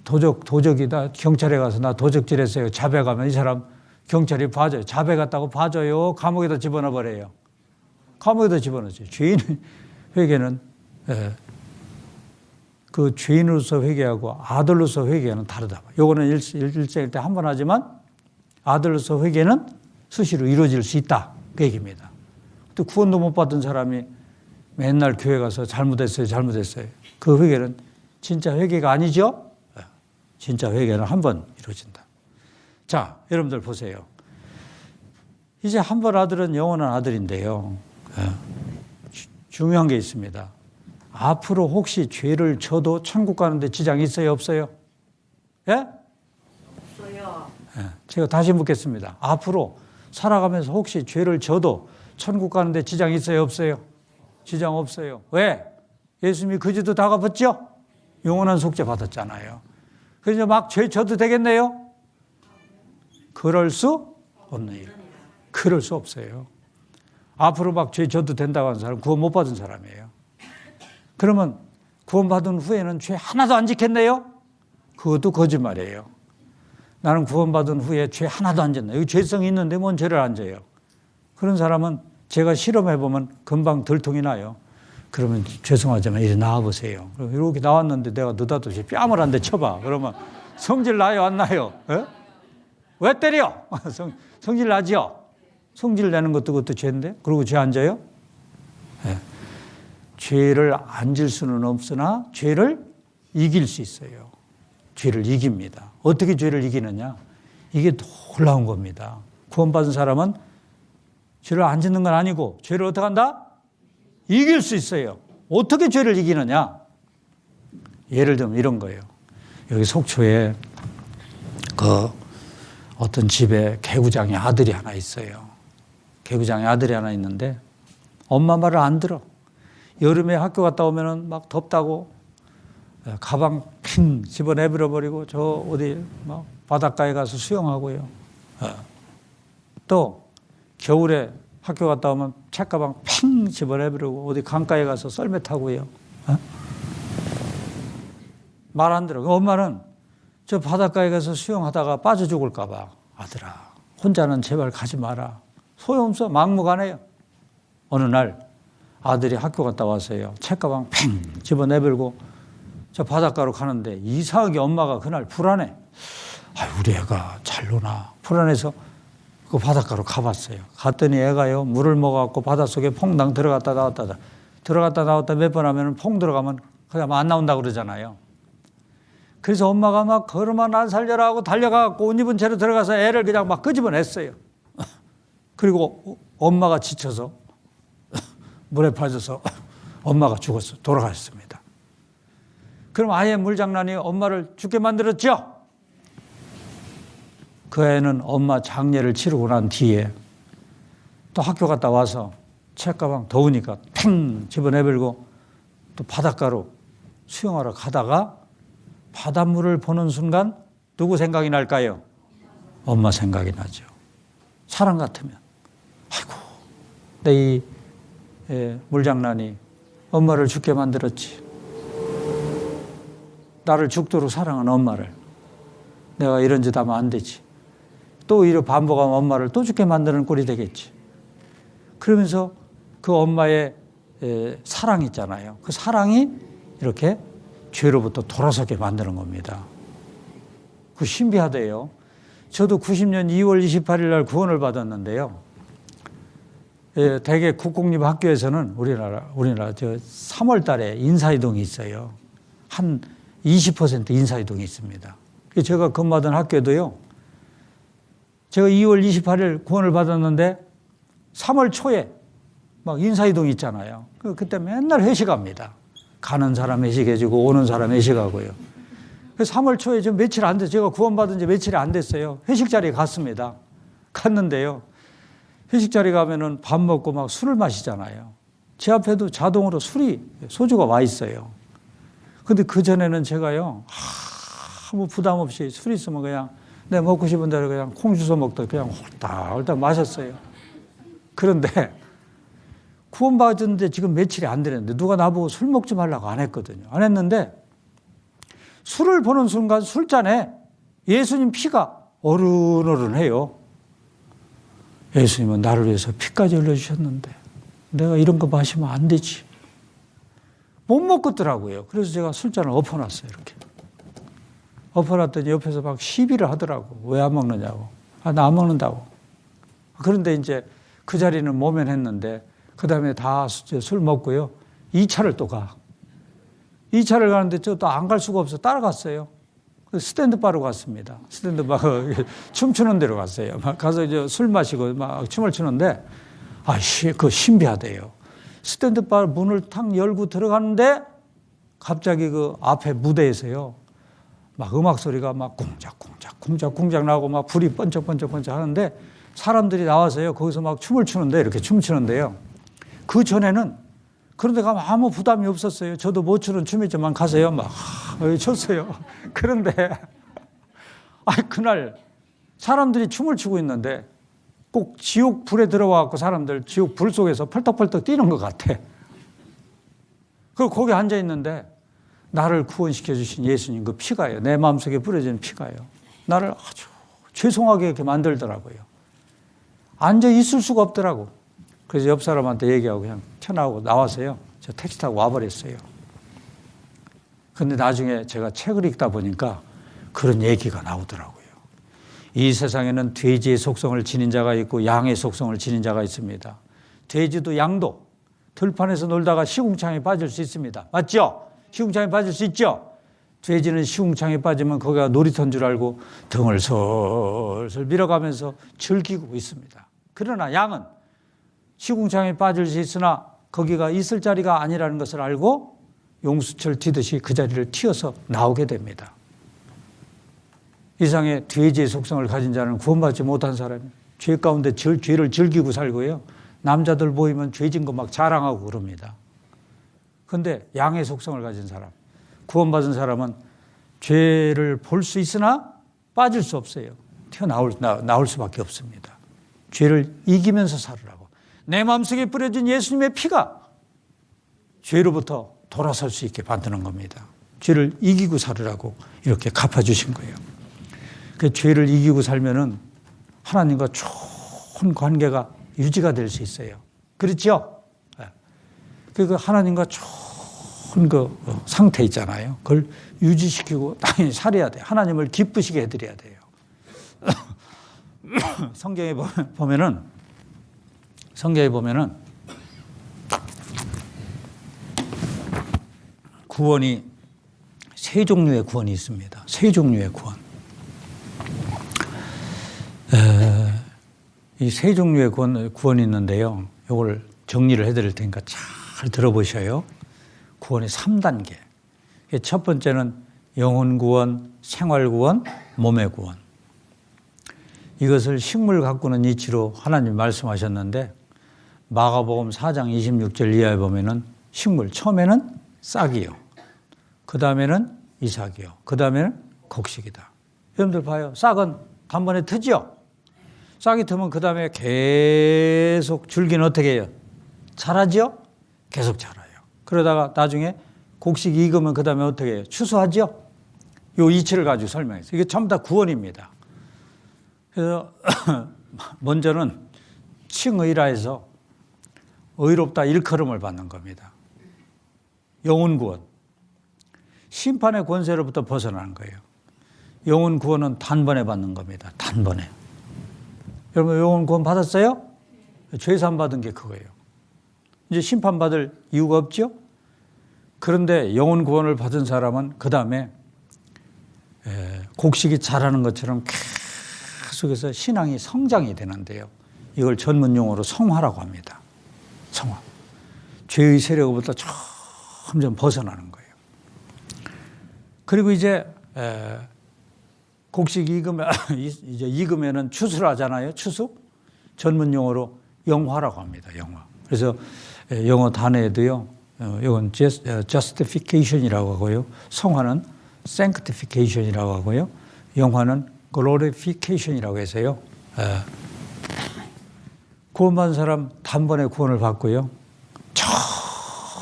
도적이다 경찰에 가서 나 도적질했어요. 자백하면 이 사람 경찰이 봐줘요. 자백했다고 봐줘요. 감옥에다 집어넣어 버려요. 감옥에다 집어넣죠. 죄인 회개는 그 죄인으로서 회개하고 아들로서 회개는 다르다. 요거는 일생일 때 한 번 하지만 아들로서 회개는 수시로 이루어질 수 있다. 그 얘기입니다. 또 구원도 못 받은 사람이 맨날 교회 가서 잘못했어요. 그 회개는 진짜 회개가 아니죠? 진짜 회개는 한 번 이루어진다. 자, 여러분들 보세요. 이제 한 번 아들은 영원한 아들인데요. 중요한 게 있습니다. 앞으로 혹시 죄를 져도 천국 가는데 지장이 있어요? 없어요? 예? 없어요. 제가 다시 묻겠습니다. 앞으로 살아가면서 혹시 죄를 져도 천국 가는데 지장이 있어요? 없어요? 지장 없어요. 왜? 예수님이 그 죄도 다 갚았죠? 영원한 속죄 받았잖아요. 그래서 막 죄 져도 되겠네요? 그럴 수 없는 일. 그럴 수 없어요. 앞으로 막 죄 져도 된다고 하는 사람은 구원 못 받은 사람이에요. 그러면 구원 받은 후에는 죄 하나도 안 지켰네요? 그것도 거짓말이에요. 나는 구원받은 후에 죄 하나도 안 졌네. 여기 죄성이 있는데 뭔 죄를 안 져요. 그런 사람은 제가 실험해보면 금방 들통이 나요. 그러면 죄송하지만 이리 나와보세요. 이렇게 나왔는데 내가 느닷없이 뺨을 한 대 쳐봐. 그러면 성질 나요, 안 나요? 에? 왜 때려? 성질 나죠? 성질 내는 것도 그것도 죄인데? 그리고 죄 안 져요? 네. 죄를 안 질 수는 없으나 죄를 이길 수 있어요. 죄를 이깁니다. 어떻게 죄를 이기느냐? 이게 놀라운 겁니다. 구원받은 사람은 죄를 안 짓는 건 아니고 죄를 어떻게 한다? 이길 수 있어요. 어떻게 죄를 이기느냐? 예를 들면 이런 거예요. 여기 속초에 그 어떤 집에 개구장의 아들이 하나 있어요. 개구장의 아들이 하나 있는데 엄마 말을 안 들어. 여름에 학교 갔다 오면은 막 덥다고 가방 핑 집어내버려 버리고 저 어디 막 바닷가에 가서 수영하고요. 또 겨울에 학교 갔다 오면 책가방 핑 집어내버리고 어디 강가에 가서 썰매 타고요. 말 안 들어. 엄마는 저 바닷가에 가서 수영하다가 빠져 죽을까 봐. 아들아, 혼자는 제발 가지 마라. 소용없어. 막무가내요. 어느 날 아들이 학교 갔다 와서요. 책가방 팽 집어내버리고 저 바닷가로 가는데 이상하게 엄마가 그날 불안해. 우리 애가 잘 노나. 불안해서 그 바닷가로 가봤어요. 갔더니 애가요. 물을 먹어갖고 바닷속에 퐁당 들어갔다 나왔다 몇 번 하면 퐁 들어가면 그냥 안 나온다고 그러잖아요. 그래서 엄마가 막 걸음아 날 살려라 하고 달려가갖고 옷 입은 채로 들어가서 애를 그냥 막 끄집어냈어요. 그리고 엄마가 지쳐서 물에 빠져서 엄마가 죽었어. 돌아가셨습니다. 그럼 아예 물장난이 엄마를 죽게 만들었죠? 그 애는 엄마 장례를 치르고 난 뒤에 또 학교 갔다 와서 책가방 더우니까 팽 집어내버리고 또 바닷가로 수영하러 가다가 바닷물을 보는 순간 누구 생각이 날까요? 엄마 생각이 나죠. 사람 같으면 아이고 내 이 물장난이 엄마를 죽게 만들었지. 나를 죽도록 사랑하는 엄마를 내가 이런 짓 하면 안 되지. 또 이렇게 반복하면 엄마를 또 죽게 만드는 꼴이 되겠지. 그러면서 그 엄마의 사랑 있잖아요. 그 사랑이 이렇게 죄로부터 돌아서게 만드는 겁니다. 그 신비하대요. 저도 90년 2월 28일 날 구원을 받았는데요. 대개 국공립학교에서는 우리나라 저 3월 달에 인사이동이 있어요. 한 20% 인사이동이 있습니다. 제가 근무하던 학교도요. 제가 2월 28일 구원을 받았는데 3월 초에 막 인사이동 있잖아요. 그때 맨날 회식합니다. 가는 사람 회식해주고 오는 사람 회식하고요. 3월 초에 지금 며칠 안 됐어요. 제가 구원받은 지 며칠이 안 됐어요. 회식 자리에 갔습니다. 갔는데요. 회식 자리에 가면은 밥 먹고 막 술을 마시잖아요. 제 앞에도 자동으로 소주가 와 있어요. 근데 그전에는 제가요, 아무 부담 없이 술 있으면 그냥 내 먹고 싶은 대로 그냥 콩 주워 먹다 그냥 홀딱 마셨어요. 그런데 구원받았는데 지금 며칠이 안 되는데 누가 나보고 술 먹지 말라고 안 했거든요. 안 했는데 술을 보는 순간 술잔에 예수님 피가 어른어른해요. 예수님은 나를 위해서 피까지 흘려주셨는데 내가 이런 거 마시면 안 되지. 못 먹겠더라고요. 그래서 제가 술잔을 엎어놨어요. 이렇게. 엎어놨더니 옆에서 막 시비를 하더라고. 왜 안 먹느냐고. 나 안 먹는다고. 그런데 이제 그 자리는 모면했는데 그 다음에 다 술 먹고요. 2차를 또 가. 2차를 가는데 저 또 안 갈 수가 없어. 따라갔어요. 스탠드바로 갔습니다. 스탠드바 춤추는 데로 갔어요. 막 가서 이제 술 마시고 막 춤을 추는데 그 신비하대요. 스탠드바 문을 탁 열고 들어가는데 갑자기 그 앞에 무대에서요. 막 음악 소리가 막 쿵짝쿵짝 나고 막 불이 번쩍번쩍 하는데 사람들이 나와서요. 거기서 막 춤을 추는데 이렇게 춤추는데요. 그 전에는 그런 데 가면 아무 부담이 없었어요. 저도 못 추는 춤이지만 가서요. 막 췄어요. 그런데 그날 사람들이 춤을 추고 있는데 꼭 지옥 불에 들어와갖고 사람들 지옥 불 속에서 펄떡펄떡 뛰는 것 같아. 그리고 거기 앉아 있는데 나를 구원시켜 주신 예수님 그 피가요. 내 마음속에 뿌려진 피가요. 나를 아주 죄송하게 이렇게 만들더라고요. 앉아 있을 수가 없더라고. 그래서 옆 사람한테 얘기하고 그냥 튀어나오고 나와서요. 저 택시 타고 와버렸어요. 근데 나중에 제가 책을 읽다 보니까 그런 얘기가 나오더라고요. 이 세상에는 돼지의 속성을 지닌 자가 있고 양의 속성을 지닌 자가 있습니다. 돼지도 양도 들판에서 놀다가 시궁창에 빠질 수 있습니다. 맞죠? 시궁창에 빠질 수 있죠? 돼지는 시궁창에 빠지면 거기가 놀이터인 줄 알고 등을 슬슬 밀어가면서 즐기고 있습니다. 그러나 양은 시궁창에 빠질 수 있으나 거기가 있을 자리가 아니라는 것을 알고 용수철 튀듯이 그 자리를 튀어서 나오게 됩니다. 이상의 돼지의 속성을 가진 자는 구원받지 못한 사람이에요. 죄 가운데 죄를 즐기고 살고요. 남자들 보이면 죄진 거 막 자랑하고 그럽니다. 그런데 양의 속성을 가진 사람, 구원받은 사람은 죄를 볼 수 있으나 빠질 수 없어요. 나올 수밖에 없습니다. 죄를 이기면서 살으라고. 내 마음속에 뿌려진 예수님의 피가 죄로부터 돌아설 수 있게 만드는 겁니다. 죄를 이기고 살으라고 이렇게 갚아주신 거예요. 그 죄를 이기고 살면은 하나님과 좋은 관계가 유지가 될 수 있어요. 그렇죠? 그 하나님과 좋은 그 상태 있잖아요. 그걸 유지시키고 당연히 살아야 돼요. 하나님을 기쁘시게 해드려야 돼요. 성경에 보면은 구원이 세 종류의 구원이 있습니다. 세 종류의 구원. 이 세 종류의 구원이 있는데요. 이걸 정리를 해드릴 테니까 잘 들어보셔요. 구원의 3단계. 첫 번째는 영혼 구원, 생활 구원, 몸의 구원. 이것을 식물 가꾸는 이치로 하나님 말씀하셨는데 마가복음 4장 26절 이하에 보면은 식물, 처음에는 싹이요. 그 다음에는 이삭이요. 그 다음에는 곡식이다. 여러분들 봐요. 싹은 단번에 트죠? 싹이 트면 그 다음에 계속 줄기는 어떻게 해요? 자라죠? 계속 자라요. 그러다가 나중에 곡식이 익으면 그 다음에 어떻게 해요? 추수하죠? 요 이치를 가지고 설명했어요. 이게 전부 다 구원입니다. 그래서 먼저는 칭의라해서 의롭다 일컬음을 받는 겁니다. 영혼 구원. 심판의 권세로부터 벗어나는 거예요. 영혼 구원은 단번에 받는 겁니다. 단번에. 여러분 영혼 구원 받았어요? 죄산 받은 게 그거예요. 이제 심판받을 이유가 없죠? 그런데 영혼 구원을 받은 사람은 그 다음에 곡식이 자라는 것처럼 계속해서 신앙이 성장이 되는데요. 이걸 전문 용어로 성화라고 합니다. 성화. 죄의 세력으로부터 점점 벗어나는 거예요. 그리고 이제 곡식이 익으면은 추수를 하잖아요. 추수. 전문 용어로 영화라고 합니다. 영화. 그래서 영어 단어에도요. 이건 justification이라고 하고요. 성화는 sanctification이라고 하고요. 영화는 glorification이라고 해서요. 구원받은 사람 단번에 구원을 받고요.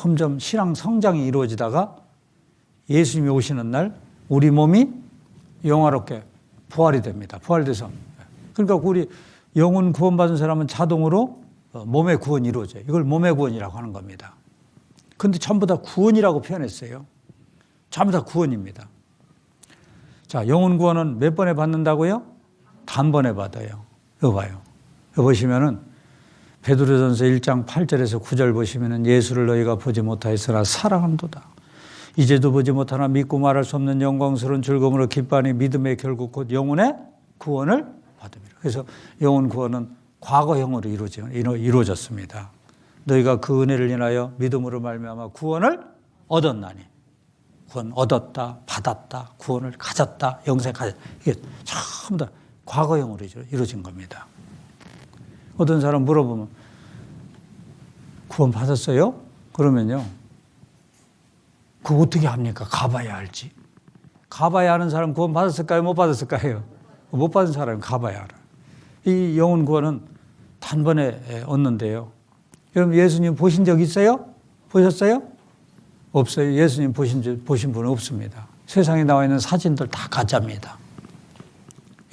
점점 신앙 성장이 이루어지다가 예수님이 오시는 날 우리 몸이 영화롭게 부활이 됩니다. 부활돼서. 그러니까 우리 영혼 구원받은 사람은 자동으로 몸의 구원이 이루어져요. 이걸 몸의 구원이라고 하는 겁니다. 근데 전부 다 구원이라고 표현했어요. 전부 다 구원입니다. 자, 영혼 구원은 몇 번에 받는다고요? 단번에 받아요. 이거 봐요. 이거 보시면은 베드로전서 1장 8절에서 9절 보시면은 예수를 너희가 보지 못하였으나 사랑한도다. 이제도 보지 못하나 믿고 말할 수 없는 영광스러운 즐거움으로 기뻐하니 믿음의 결국 곧 영혼의 구원을 받음이라. 그래서 영혼 구원은 과거형으로 이루어졌습니다. 너희가 그 은혜를 인하여 믿음으로 말미암아 구원을 얻었나니. 구원 얻었다, 받았다, 구원을 가졌다, 영생 가졌다. 이게 전부 다 과거형으로 이루어진 겁니다. 어떤 사람 물어보면 구원 받았어요? 그러면요. 그거 어떻게 합니까? 가봐야 알지. 가봐야 하는 사람 구원 받았을까요? 못 받았을까요? 못 받은 사람은 가봐야 알아. 이 영혼 구원은 단번에 얻는데요. 여러분 예수님 보신 적 있어요? 보셨어요? 없어요. 예수님 보신 분은 없습니다. 세상에 나와 있는 사진들 다 가짜입니다.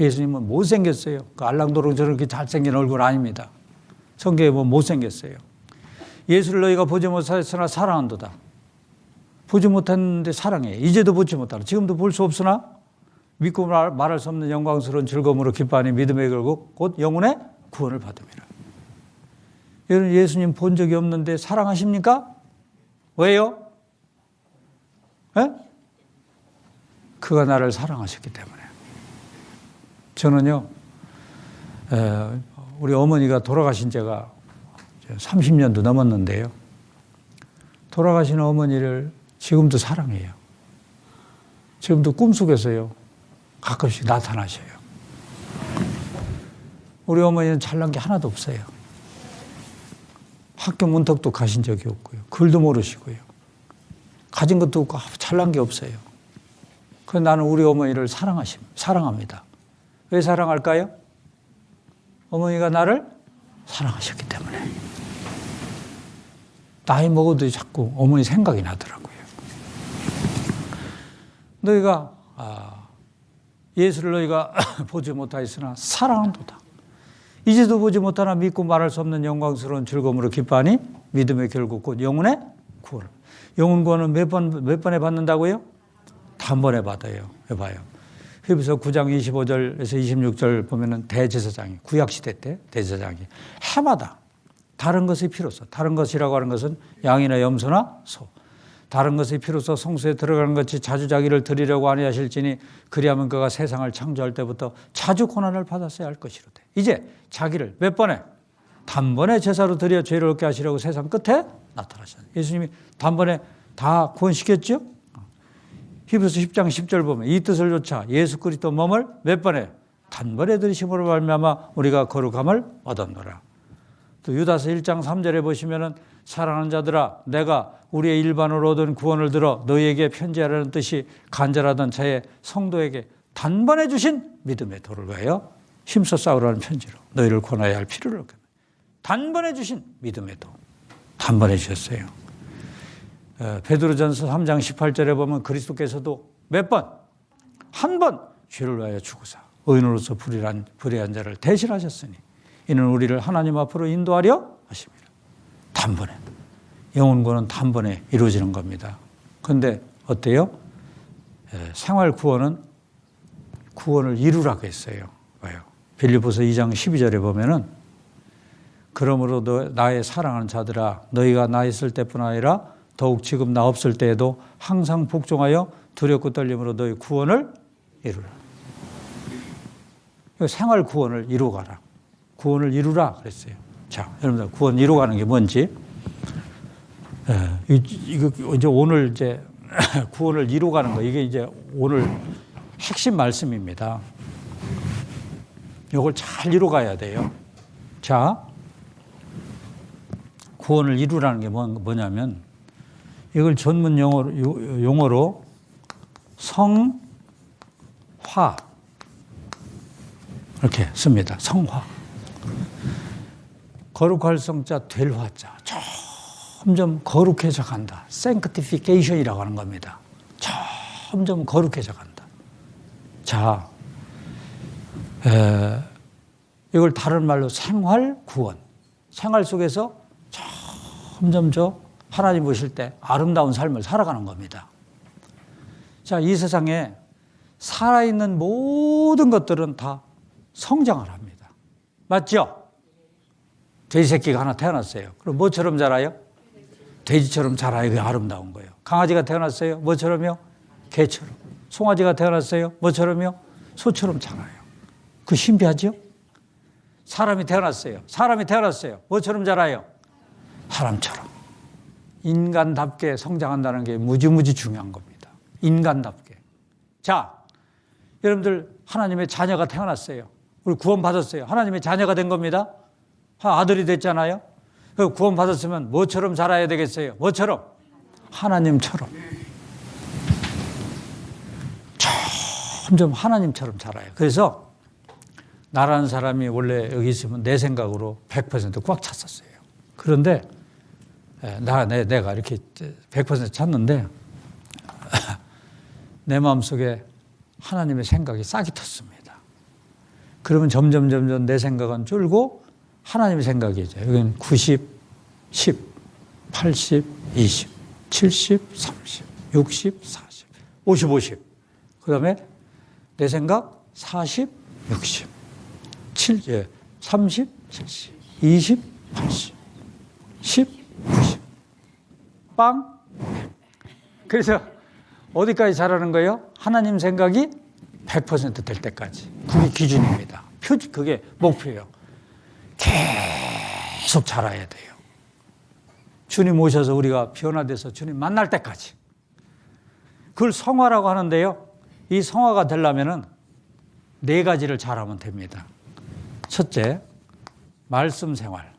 예수님은 못생겼어요. 그 알랑도록 저렇게 잘생긴 얼굴 아닙니다. 성경에 보면 못생겼어요. 예수를 너희가 보지 못하였으나 사랑한도다. 보지 못했는데 사랑해. 이제도 보지 못하라. 지금도 볼 수 없으나 믿고 말할 수 없는 영광스러운 즐거움으로 기뻐하니 믿음의 결국 곧 영혼의 구원을 받음이라. 여러분, 예수님 본 적이 없는데 사랑하십니까? 왜요? 에? 그가 나를 사랑하셨기 때문에. 저는요, 우리 어머니가 돌아가신 지가 30년도 넘었는데요. 돌아가신 어머니를 지금도 사랑해요. 지금도 꿈속에서요, 가끔씩 나타나셔요. 우리 어머니는 잘난 게 하나도 없어요. 학교 문턱도 가신 적이 없고요. 글도 모르시고요. 가진 것도 없고 잘난 게 없어요. 그래서 나는 우리 어머니를 사랑합니다. 왜 사랑할까요? 어머니가 나를 사랑하셨기 때문에. 나이 먹어도 자꾸 어머니 생각이 나더라고요. 너희가 예수를 너희가 보지 못하였으나 사랑한도다. 이제도 보지 못하나 믿고 말할 수 없는 영광스러운 즐거움으로 기뻐하니 믿음의 결국 곧 영혼의 구원. 영혼 구원은 몇 번에 받는다고요? 단번에 받아요. 해봐요. 히브리서 9장 25절에서 26절 보면은 대제사장이, 구약시대 때 대제사장이 해마다 다른 것의 피로서, 다른 것이라고 하는 것은 양이나 염소나 소, 다른 것의 피로서 성소에 들어가는 것이 자주 자기를 드리려고 아니하실지니 그리하면 그가 세상을 창조할 때부터 자주 고난을 받았어야 할 것이로되 이제 자기를 몇 번에? 단번에 제사로 드려 죄를 얻게 하시려고 세상 끝에 나타나셨어요. 예수님이 단번에 다 구원시켰죠? 히브리서 10장 10절 보면 이 뜻을 좇아 예수 그리스도 몸을 몇 번에? 단번에 들이심으로 말미암아 우리가 거룩함을 얻었노라. 또 유다서 1장 3절에 보시면은 사랑하는 자들아 내가 우리의 일반으로 얻은 구원을 들어 너희에게 편지하라는 뜻이 간절하던 자의 성도에게 단번에 주신 믿음의 도를 위하여 힘써 싸우라는 편지로 너희를 권하여야 할 필요를 없게 단번에 주신 믿음의 도 단번에 주셨어요. 베드로전서 3장 18절에 보면 그리스도께서도 몇 번? 한 번 죄를 위하여 죽으사 의인으로서 불의한 자를 대신하셨으니 이는 우리를 하나님 앞으로 인도하려 하십니다. 단번에. 영혼구원은 단번에 이루어지는 겁니다. 그런데 어때요? 생활 구원은 구원을 이루라고 했어요. 왜요? 빌립보서 2장 12절에 보면은 그러므로 나의 사랑하는 자들아 너희가 나 있을 때뿐 아니라 더욱 지금 나 없을 때에도 항상 복종하여 두렵고 떨림으로 너희 구원을 이루라. 생활 구원을 이루가라. 구원을 이루라 그랬어요. 자, 여러분들 구원 이루가는 게 뭔지 이거 이제 오늘 이제 구원을 이루가는 거 이게 이제 오늘 핵심 말씀입니다. 이걸 잘 이루가야 돼요. 자, 구원을 이루라는 게 뭐냐면 이걸 전문 용어로 성화 이렇게 씁니다. 성화. 거룩할 성자 될 화자. 점점 거룩해져 간다. sanctification이라고 하는 겁니다. 점점 거룩해져 간다. 자, 이걸 다른 말로 생활 구원. 생활 속에서 점점 하나님 보실 때 아름다운 삶을 살아가는 겁니다. 자, 이 세상에 살아있는 모든 것들은 다 성장을 합니다. 맞죠? 돼지 새끼가 하나 태어났어요. 그럼 뭐처럼 자라요? 돼지처럼 자라요. 그게 아름다운 거예요. 강아지가 태어났어요. 뭐처럼요? 개처럼. 송아지가 태어났어요. 뭐처럼요? 소처럼 자라요. 그 신비하죠? 사람이 태어났어요. 뭐처럼 자라요? 사람처럼. 인간답게 성장한다는 게 무지무지 중요한 겁니다. 인간답게. 자, 여러분들 하나님의 자녀가 태어났어요. 우리 구원 받았어요. 하나님의 자녀가 된 겁니다. 아들이 됐잖아요. 구원 받았으면 뭐처럼 자라야 되겠어요? 뭐처럼? 하나님처럼. 점점 하나님처럼 자라요. 그래서 나라는 사람이 원래 여기 있으면 내 생각으로 100% 꽉 찼었어요. 그런데 내가 이렇게 100% 찼는데 내 마음속에 하나님의 생각이 싹이 텄습니다. 그러면 점점 내 생각은 줄고 하나님의 생각이죠. 여기는 90, 10, 80, 20, 70, 30, 60, 40, 50, 50. 그 다음에 내 생각 40, 60, 7, 30, 70, 20, 80, 10, 90. 빵. 그래서 어디까지 잘하는 거예요? 하나님 생각이 100% 될 때까지. 그게 기준입니다. 그게 목표예요. 계속 자라야 돼요. 주님 오셔서 우리가 변화돼서 주님 만날 때까지. 그걸 성화라고 하는데요. 이 성화가 되려면은 4가지를 잘하면 됩니다. 첫째, 말씀 생활.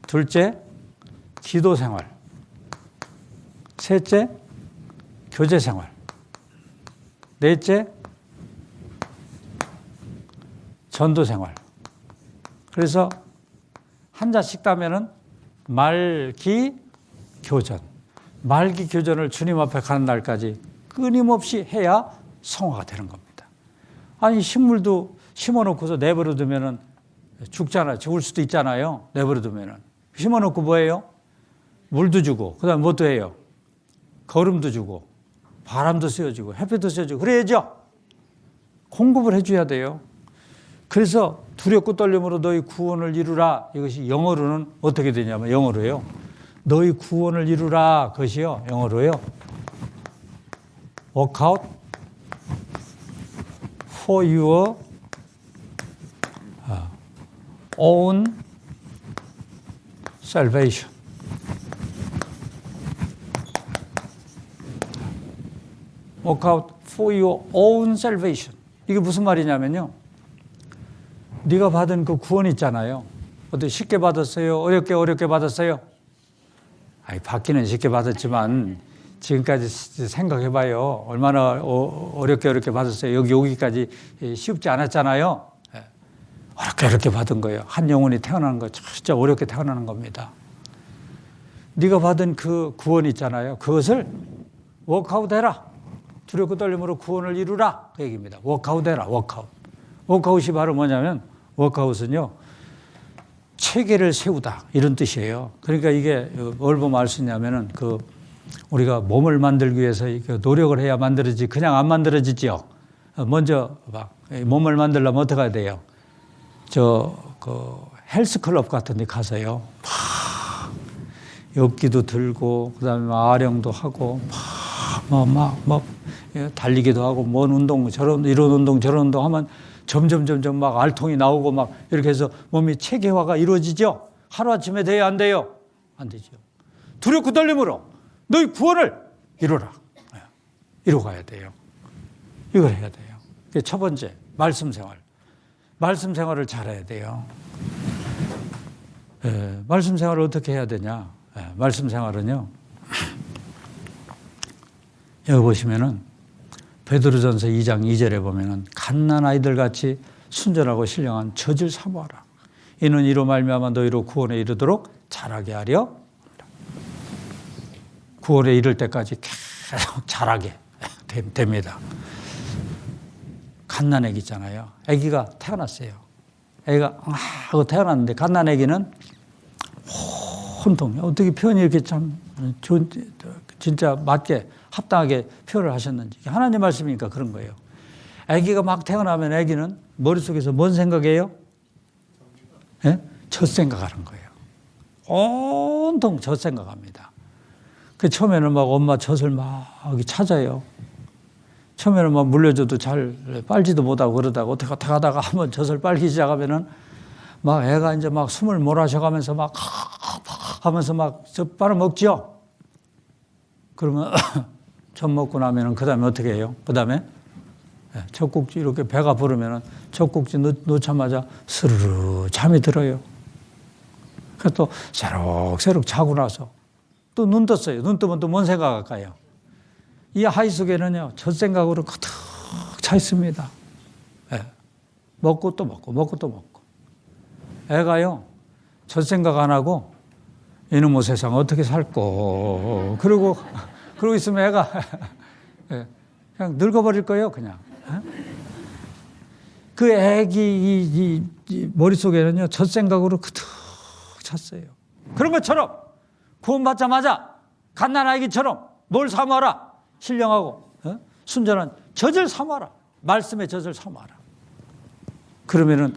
둘째, 기도 생활. 셋째, 교제 생활. 넷째, 전도 생활. 그래서 한 자씩 따면은 말기 교전. 말기 교전을 주님 앞에 가는 날까지 끊임없이 해야 성화가 되는 겁니다. 아니, 식물도 심어놓고서 내버려 두면은 죽잖아요. 죽을 수도 있잖아요. 내버려 두면은. 심어놓고 뭐예요? 물도 주고, 그 다음에 뭐도 해요? 거름도 주고, 바람도 쐬어주고, 햇빛도 쐬어주고, 그래야죠. 공급을 해줘야 돼요. 그래서 두렵고 떨림으로 너희 구원을 이루라. 이것이 영어로는 어떻게 되냐면, 영어로요. 너희 구원을 이루라. 그것이요. 영어로요. Work out for your own salvation. Work out for your own salvation. 이게 무슨 말이냐면요. 네가 받은 그 구원 있잖아요. 어떻게 쉽게 받았어요? 어렵게 받았어요? 아니, 받기는 쉽게 받았지만 지금까지 생각해봐요. 얼마나 어렵게 받았어요. 여기까지 쉽지 않았잖아요. 어렵게 받은 거예요. 한 영혼이 태어나는 거 진짜 어렵게 태어나는 겁니다. 네가 받은 그 구원 있잖아요. 그것을 워크아웃 해라. 두렵고 떨림으로 구원을 이루라. 그 얘기입니다. 워크아웃 해라. 워크아웃. 워크아웃이 바로 뭐냐면 워크아웃은요. 체계를 세우다 이런 뜻이에요. 그러니까 이게 뭘 보면 알 수 있냐면은 우리가 몸을 만들기 위해서 노력을 해야 만들어지지 그냥 안 만들어지죠. 먼저 몸을 만들려면 어떻게 해야 돼요? 헬스클럽 같은 데 가서요. 엽기도 들고 그다음에 아령도 하고 달리기도 하고 뭔 운동 이런 운동 저런 운동 하면 점점 막 알통이 나오고 막 이렇게 해서 몸이 체계화가 이루어지죠. 하루아침에 돼야 안 돼요? 안 되죠. 두렵고 떨림으로 너희 구원을 이루라. 이루고 가야 돼요. 이걸 해야 돼요. 첫 번째, 말씀 생활. 말씀 생활을 잘해야 돼요. 말씀 생활을 어떻게 해야 되냐? 말씀 생활은요. 여기 보시면은 베드로전서 2장 2절에 보면은 갓난 아이들 같이 순전하고 신령한 젖을 사모하라. 이는 이로 말미암아 너희로 구원에 이르도록 자라게 하려. 구원에 이를 때까지 계속 자라게 됩니다. 갓난 애기 있잖아요. 애기가 태어났어요. 애기가 하고 태어났는데 갓난 애기는 혼통. 어떻게 표현이 이렇게 참 좋은, 진짜 맞게 합당하게 표현을 하셨는지. 하나님 말씀이니까 그런 거예요. 아기가 막 태어나면 아기는 머릿속에서 뭔 생각해요? 예? 젖 생각하는 거예요. 온통 젖 생각합니다. 그 처음에는 막 엄마 젖을 막 찾아요. 처음에는 막 물려줘도 잘 빨지도 못하고 그러다가 어떻게 하다가 한번 젖을 빨기 시작하면은 막 애가 이제 막 숨을 몰아쉬어가면서 막 하면서 막 젖 빨아 먹죠. 그러면 젖 먹고 나면은 그 다음에 어떻게 해요? 그 다음에 젖꼭지 이렇게 배가 부르면은 젖꼭지 놓자마자 스르르 잠이 들어요. 그래서 또 새록새록 자고 나서 또 눈 떴어요. 눈 뜨면 또 뭔 생각할까요? 이 하이 속에는요, 젖 생각으로 가득 차 있습니다. 먹고 또 먹고, 먹고 또 먹고. 애가요, 젖 생각 안 하고, 이놈의 세상 어떻게 살꼬. 그러고 있으면 애가 그냥 늙어버릴 거예요, 그냥. 그 애기 이 머릿속에는요, 젖생각으로 그득 찼어요. 그런 것처럼 구원받자마자 갓난아기처럼 뭘 삼아라. 신령하고 순전한 젖을 삼아라. 말씀의 젖을 삼아라. 그러면은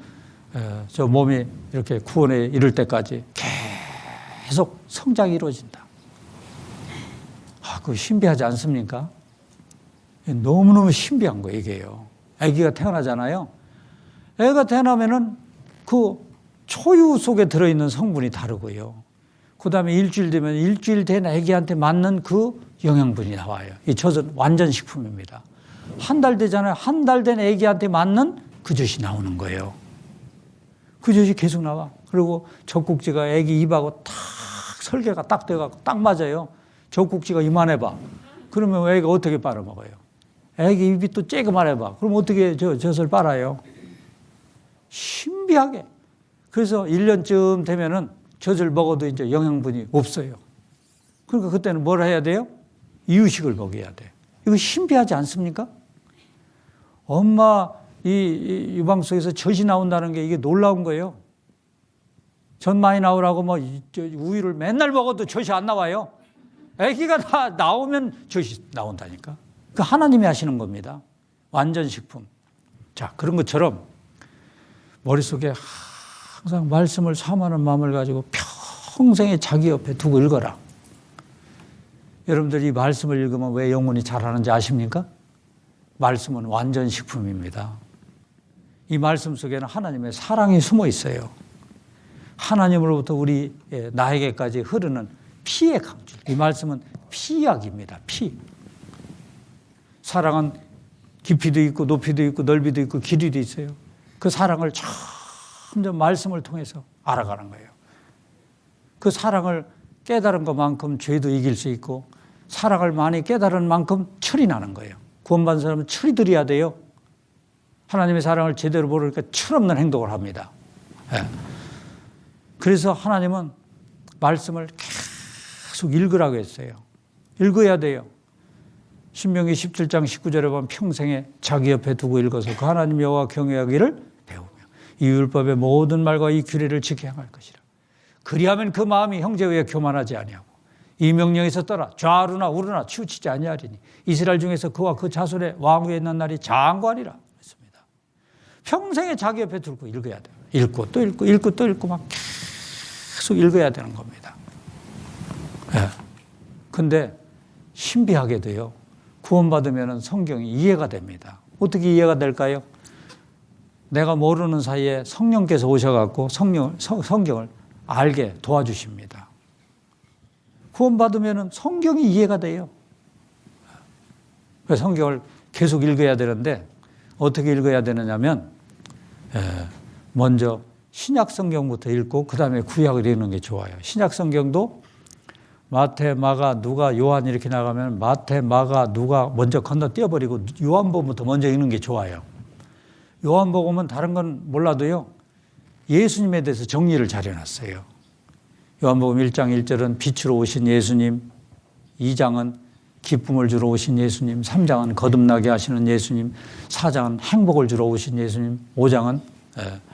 저 몸이 이렇게 구원에 이를 때까지 계속 성장이 이루어진다. 그거 신비하지 않습니까? 너무너무 신비한 거예요, 이게요. 아기가 태어나잖아요. 애가 태어나면은 그 초유 속에 들어있는 성분이 다르고요. 그 다음에 일주일 되면 일주일 된 아기한테 맞는 그 영양분이 나와요. 이 젖은 완전 식품입니다. 한 달 되잖아요. 한 달 된 아기한테 맞는 그 젖이 나오는 거예요. 그 젖이 계속 나와. 그리고 젖꼭지가 아기 입하고 딱 설계가 딱 돼갖고 딱 맞아요. 젖꼭지가 이만해봐. 그러면 애가 어떻게 빨아먹어요? 애기 입이 또 쬐그만해봐. 그럼 어떻게 젖을 빨아요? 신비하게. 그래서 1년쯤 되면은 젖을 먹어도 이제 영양분이 없어요. 그러니까 그때는 뭘 해야 돼요? 이유식을 먹여야 돼. 이거 신비하지 않습니까? 엄마 이 유방 속에서 젖이 나온다는 게 이게 놀라운 거예요. 젖 많이 나오라고 뭐 우유를 맨날 먹어도 젖이 안 나와요. 아기가 다 나오면 젖이 나온다니까. 그 하나님이 하시는 겁니다. 완전 식품. 자, 그런 것처럼 머릿속에 항상 말씀을 사모하는 마음을 가지고 평생에 자기 옆에 두고 읽어라. 여러분들이 이 말씀을 읽으면 왜 영혼이 자라는지 아십니까? 말씀은 완전 식품입니다. 이 말씀 속에는 하나님의 사랑이 숨어 있어요. 하나님으로부터 우리 나에게까지 흐르는 피의 강줄. 이 말씀은 피약입니다. 피. 사랑은 깊이도 있고 높이도 있고 넓이도 있고 길이도 있어요. 그 사랑을 점점 말씀을 통해서 알아가는 거예요. 그 사랑을 깨달은 것만큼 죄도 이길 수 있고 사랑을 많이 깨달은 만큼 철이 나는 거예요. 구원받은 사람은 철이 들여야 돼요. 하나님의 사랑을 제대로 모르니까 철없는 행동을 합니다. 그래서 하나님은 말씀을 계속 읽으라고 했어요. 읽어야 돼요. 신명기 17장 19절에 보면 평생에 자기 옆에 두고 읽어서 그 하나님 여호와 경외하기를 배우며 이 율법의 모든 말과 이 규례를 지켜 행할 것이라. 그리하면 그 마음이 형제 외에 교만하지 아니하고 이 명령에서 떠나 좌루나 우루나 치우치지 아니하리니 이스라엘 중에서 그와 그 자손의 왕위에 있는 날이 장관이라 했습니다. 평생에 자기 옆에 두고 읽어야 돼요. 읽고 또 읽고 읽고 또 읽고 막 계속 읽어야 되는 겁니다. 근데 신비하게도요. 구원받으면 성경이 이해가 됩니다. 어떻게 이해가 될까요? 내가 모르는 사이에 성령께서 오셔갖고 성경을 알게 도와주십니다. 구원받으면 성경이 이해가 돼요. 성경을 계속 읽어야 되는데 어떻게 읽어야 되느냐면 먼저 신약 성경부터 읽고 그 다음에 구약을 읽는 게 좋아요. 신약 성경도 마태, 마가, 누가, 요한 이렇게 나가면 마태, 마가, 누가 먼저 건너뛰어버리고 요한복음부터 먼저 읽는 게 좋아요. 요한복음은 다른 건 몰라도요. 예수님에 대해서 정리를 잘 해놨어요. 요한복음 1장 1절은 빛으로 오신 예수님, 2장은 기쁨을 주러 오신 예수님, 3장은 거듭나게 하시는 예수님, 4장은 행복을 주러 오신 예수님, 5장은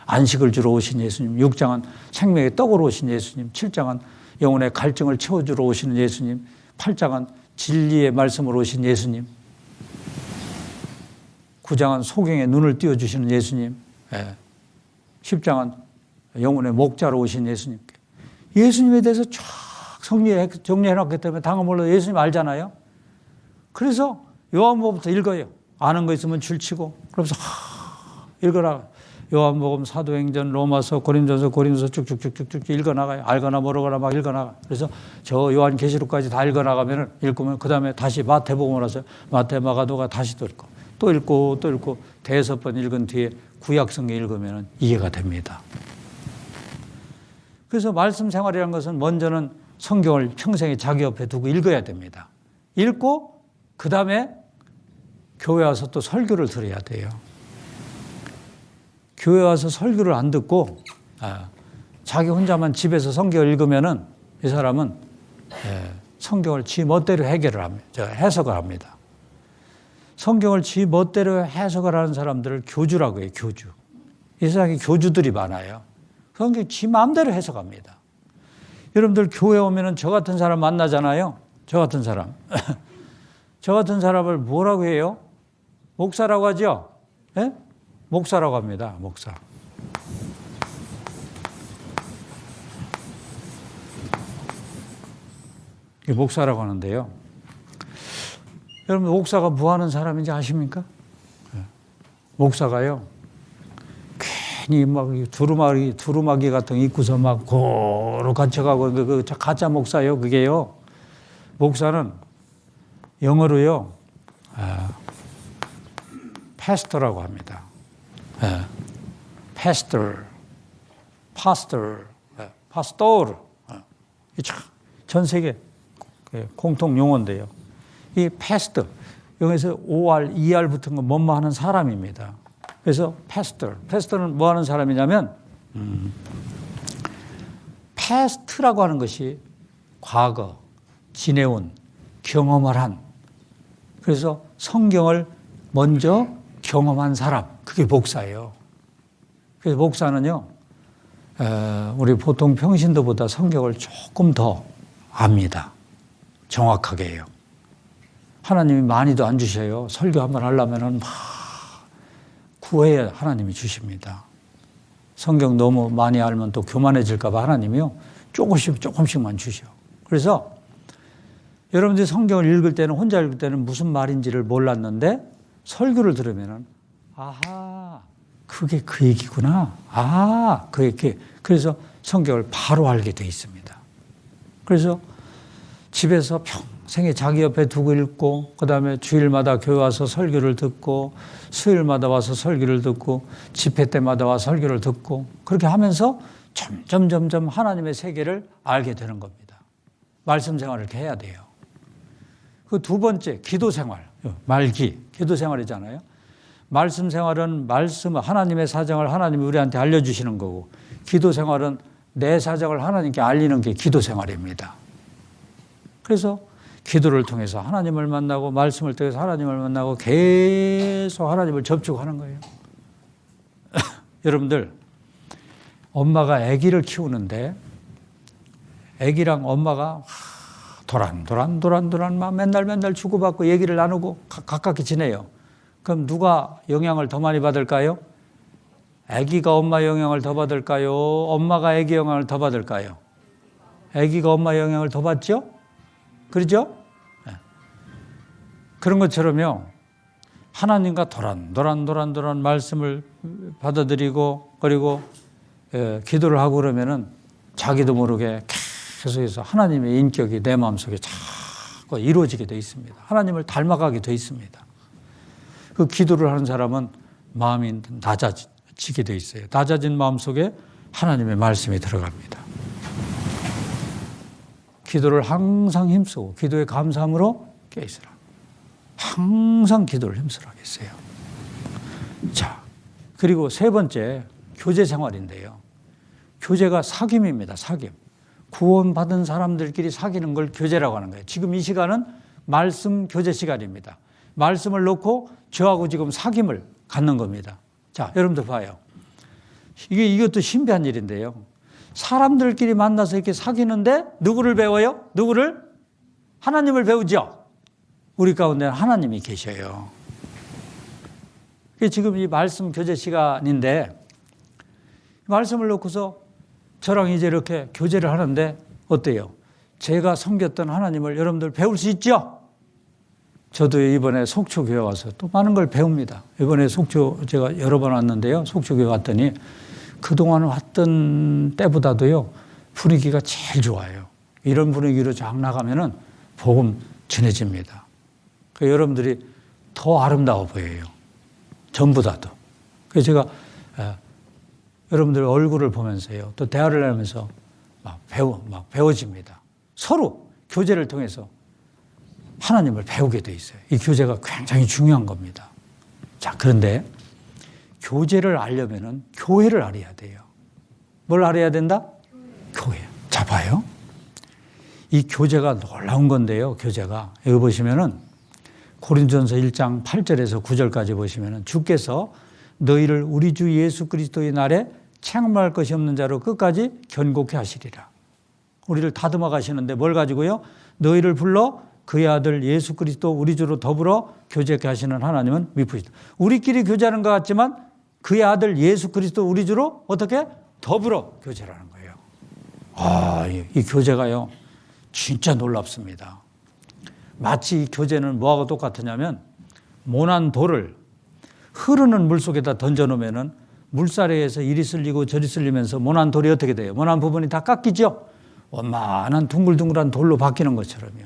안식을 주러 오신 예수님, 6장은 생명의 떡으로 오신 예수님, 7장은 영혼의 갈증을 채워주러 오시는 예수님, 8장은 진리의 말씀으로 오신 예수님, 9장은 소경의 눈을 띄워주시는 예수님, 10장은 영혼의 목자로 오신 예수님. 예수님에 대해서 쫙 정리해놨기 때문에 당연 몰라도 예수님 알잖아요. 그래서 요한복음부터 읽어요. 아는 거 있으면 줄치고 그러면서 읽어라. 요한복음, 사도행전, 로마서, 고린도서 쭉쭉쭉쭉 읽어나가요. 알거나 모르거나 막 읽어나가. 그래서 저 요한계시록까지 다 읽어나가면 읽으면 그 다음에 다시 마태복음을 와서 마태, 마가, 누가 다시 또 읽고 또 읽고 또 읽고 대여섯 번 읽은 뒤에 구약성경 읽으면 이해가 됩니다. 그래서 말씀 생활이라는 것은 먼저는 성경을 평생에 자기 옆에 두고 읽어야 됩니다. 읽고 그 다음에 교회 와서 또 설교를 들어야 돼요. 교회 와서 설교를 안 듣고 자기 혼자만 집에서 성경을 읽으면은 이 사람은 성경을 지 멋대로 해석을 합니다. 성경을 지 멋대로 해석을 하는 사람들을 교주라고 해요. 교주. 이 세상에 교주들이 많아요. 성경 지 마음대로 해석합니다. 여러분들 교회 오면은 저 같은 사람 만나잖아요. 저 같은 사람. 저 같은 사람을 뭐라고 해요? 목사라고 하죠? 네? 목사라고 합니다. 목사. 이게 목사라고 하는데요. 여러분 목사가 뭐 하는 사람인지 아십니까? 목사가요. 괜히 막 두루마기 같은 거 입고서 막 고루 갇혀가고 그 가짜 목사예요. 그게요. 목사는 영어로요. 패스터라고 합니다. 패스터, 파스토르. 전 세계 공통 용어인데요. 이 패스터, 여기서 OR, ER 붙은 건 뭐뭐 하는 사람입니다. 그래서 패스터는 뭐 하는 사람이냐면 패스트라고 하는 것이 과거, 지내온, 경험을 한, 그래서 성경을 먼저 경험한 사람, 그게 목사예요. 그래서 목사는요, 우리 보통 평신도보다 성경을 조금 더 압니다. 정확하게 해요. 하나님이 많이도 안 주셔요. 설교 한번 하려면은 막 구해야 하나님이 주십니다. 성경 너무 많이 알면 또 교만해질까봐 하나님이요, 조금씩만 주셔. 그래서 여러분들이 성경을 읽을 때는, 혼자 읽을 때는 무슨 말인지를 몰랐는데 설교를 들으면은 아하, 그게 그 얘기구나. 아, 그게. 그래서 성경을 바로 알게 돼 있습니다. 그래서 집에서 평생에 자기 옆에 두고 읽고, 그 다음에 주일마다 교회 와서 설교를 듣고, 수요일마다 와서 설교를 듣고, 집회 때마다 와서 설교를 듣고, 그렇게 하면서 점점 하나님의 세계를 알게 되는 겁니다. 말씀 생활을 이렇게 해야 돼요. 그 두 번째, 기도 생활. 말기, 기도 생활이잖아요. 말씀 생활은 하나님의 사정을 하나님이 우리한테 알려주시는 거고, 기도 생활은 내 사정을 하나님께 알리는 게 기도 생활입니다. 그래서 기도를 통해서 하나님을 만나고, 말씀을 통해서 하나님을 만나고, 계속 하나님을 접촉하는 거예요. 여러분들, 엄마가 아기를 키우는데 아기랑 엄마가 도란 막 맨날 주고받고 얘기를 나누고 가깝게 지내요. 그럼 누가 영향을 더 많이 받을까요? 아기가 엄마 영향을 더 받을까요? 엄마가 아기 영향을 더 받을까요? 아기가 엄마 영향을 더 받죠? 그렇죠? 네. 그런 것처럼요, 하나님과 도란 말씀을 받아들이고, 그리고 기도를 하고 그러면은 자기도 모르게 계속해서 하나님의 인격이 내 마음속에 자꾸 이루어지게 되어 있습니다. 하나님을 닮아가게 되어 있습니다. 그 기도를 하는 사람은 마음이 낮아지게 되어 있어요. 낮아진 마음 속에 하나님의 말씀이 들어갑니다. 기도를 항상 힘쓰고 기도의 감사함으로 깨있으라. 항상 기도를 힘쓰라 했어요. 자, 그리고 세 번째, 교제 생활인데요. 교제가 사귐입니다. 사귐. 구원받은 사람들끼리 사귀는 걸 교제라고 하는 거예요. 지금 이 시간은 말씀 교제 시간입니다. 말씀을 놓고 저하고 지금 사귐을 갖는 겁니다. 자, 여러분들 봐요. 이것도 신비한 일인데요. 사람들끼리 만나서 이렇게 사귀는데 누구를 배워요? 누구를? 하나님을 배우죠. 우리 가운데는 하나님이 계셔요. 지금 이 말씀 교제 시간인데, 말씀을 놓고서 저랑 이제 이렇게 교제를 하는데 어때요? 제가 섬겼던 하나님을 여러분들 배울 수 있죠? 저도 이번에 속초교회 와서 또 많은 걸 배웁니다. 이번에 속초 제가 여러 번 왔는데요. 속초교회 왔더니 그동안 왔던 때보다도요, 분위기가 제일 좋아요. 이런 분위기로 쫙 나가면은 복음 전해집니다. 여러분들이 더 아름다워 보여요. 전보다도. 그래서 제가 여러분들 얼굴을 보면서요, 또 대화를 하면서 막 배워집니다. 서로 교제를 통해서 하나님을 배우게 돼 있어요. 이 교제가 굉장히 중요한 겁니다. 자, 그런데 교제를 알려면은 교회를 알아야 돼요. 뭘 알아야 된다? 교회. 자, 봐요. 이 교제가 놀라운 건데요. 교제가 여기 보시면은 고린도전서 1장 8절에서 9절까지 보시면 주께서 너희를 우리 주 예수 그리스도의 날에 책망할 것이 없는 자로 끝까지 견고케 하시리라. 우리를 다듬어 가시는데 뭘 가지고요? 너희를 불러 그의 아들 예수 그리스도 우리 주로 더불어 교제케 하시는 하나님은 미쁘시다. 우리끼리 교제하는 것 같지만 그의 아들 예수 그리스도 우리 주로 어떻게? 더불어 교제를 하는 거예요. 이 교제가요 진짜 놀랍습니다. 마치 이 교제는 뭐하고 똑같으냐면 모난 돌을 흐르는 물 속에다 던져놓으면 물살에 의해서 이리 쓸리고 저리 쓸리면서 모난 돌이 어떻게 돼요? 모난 부분이 다 깎이죠? 원만한 둥글둥글한 돌로 바뀌는 것처럼요.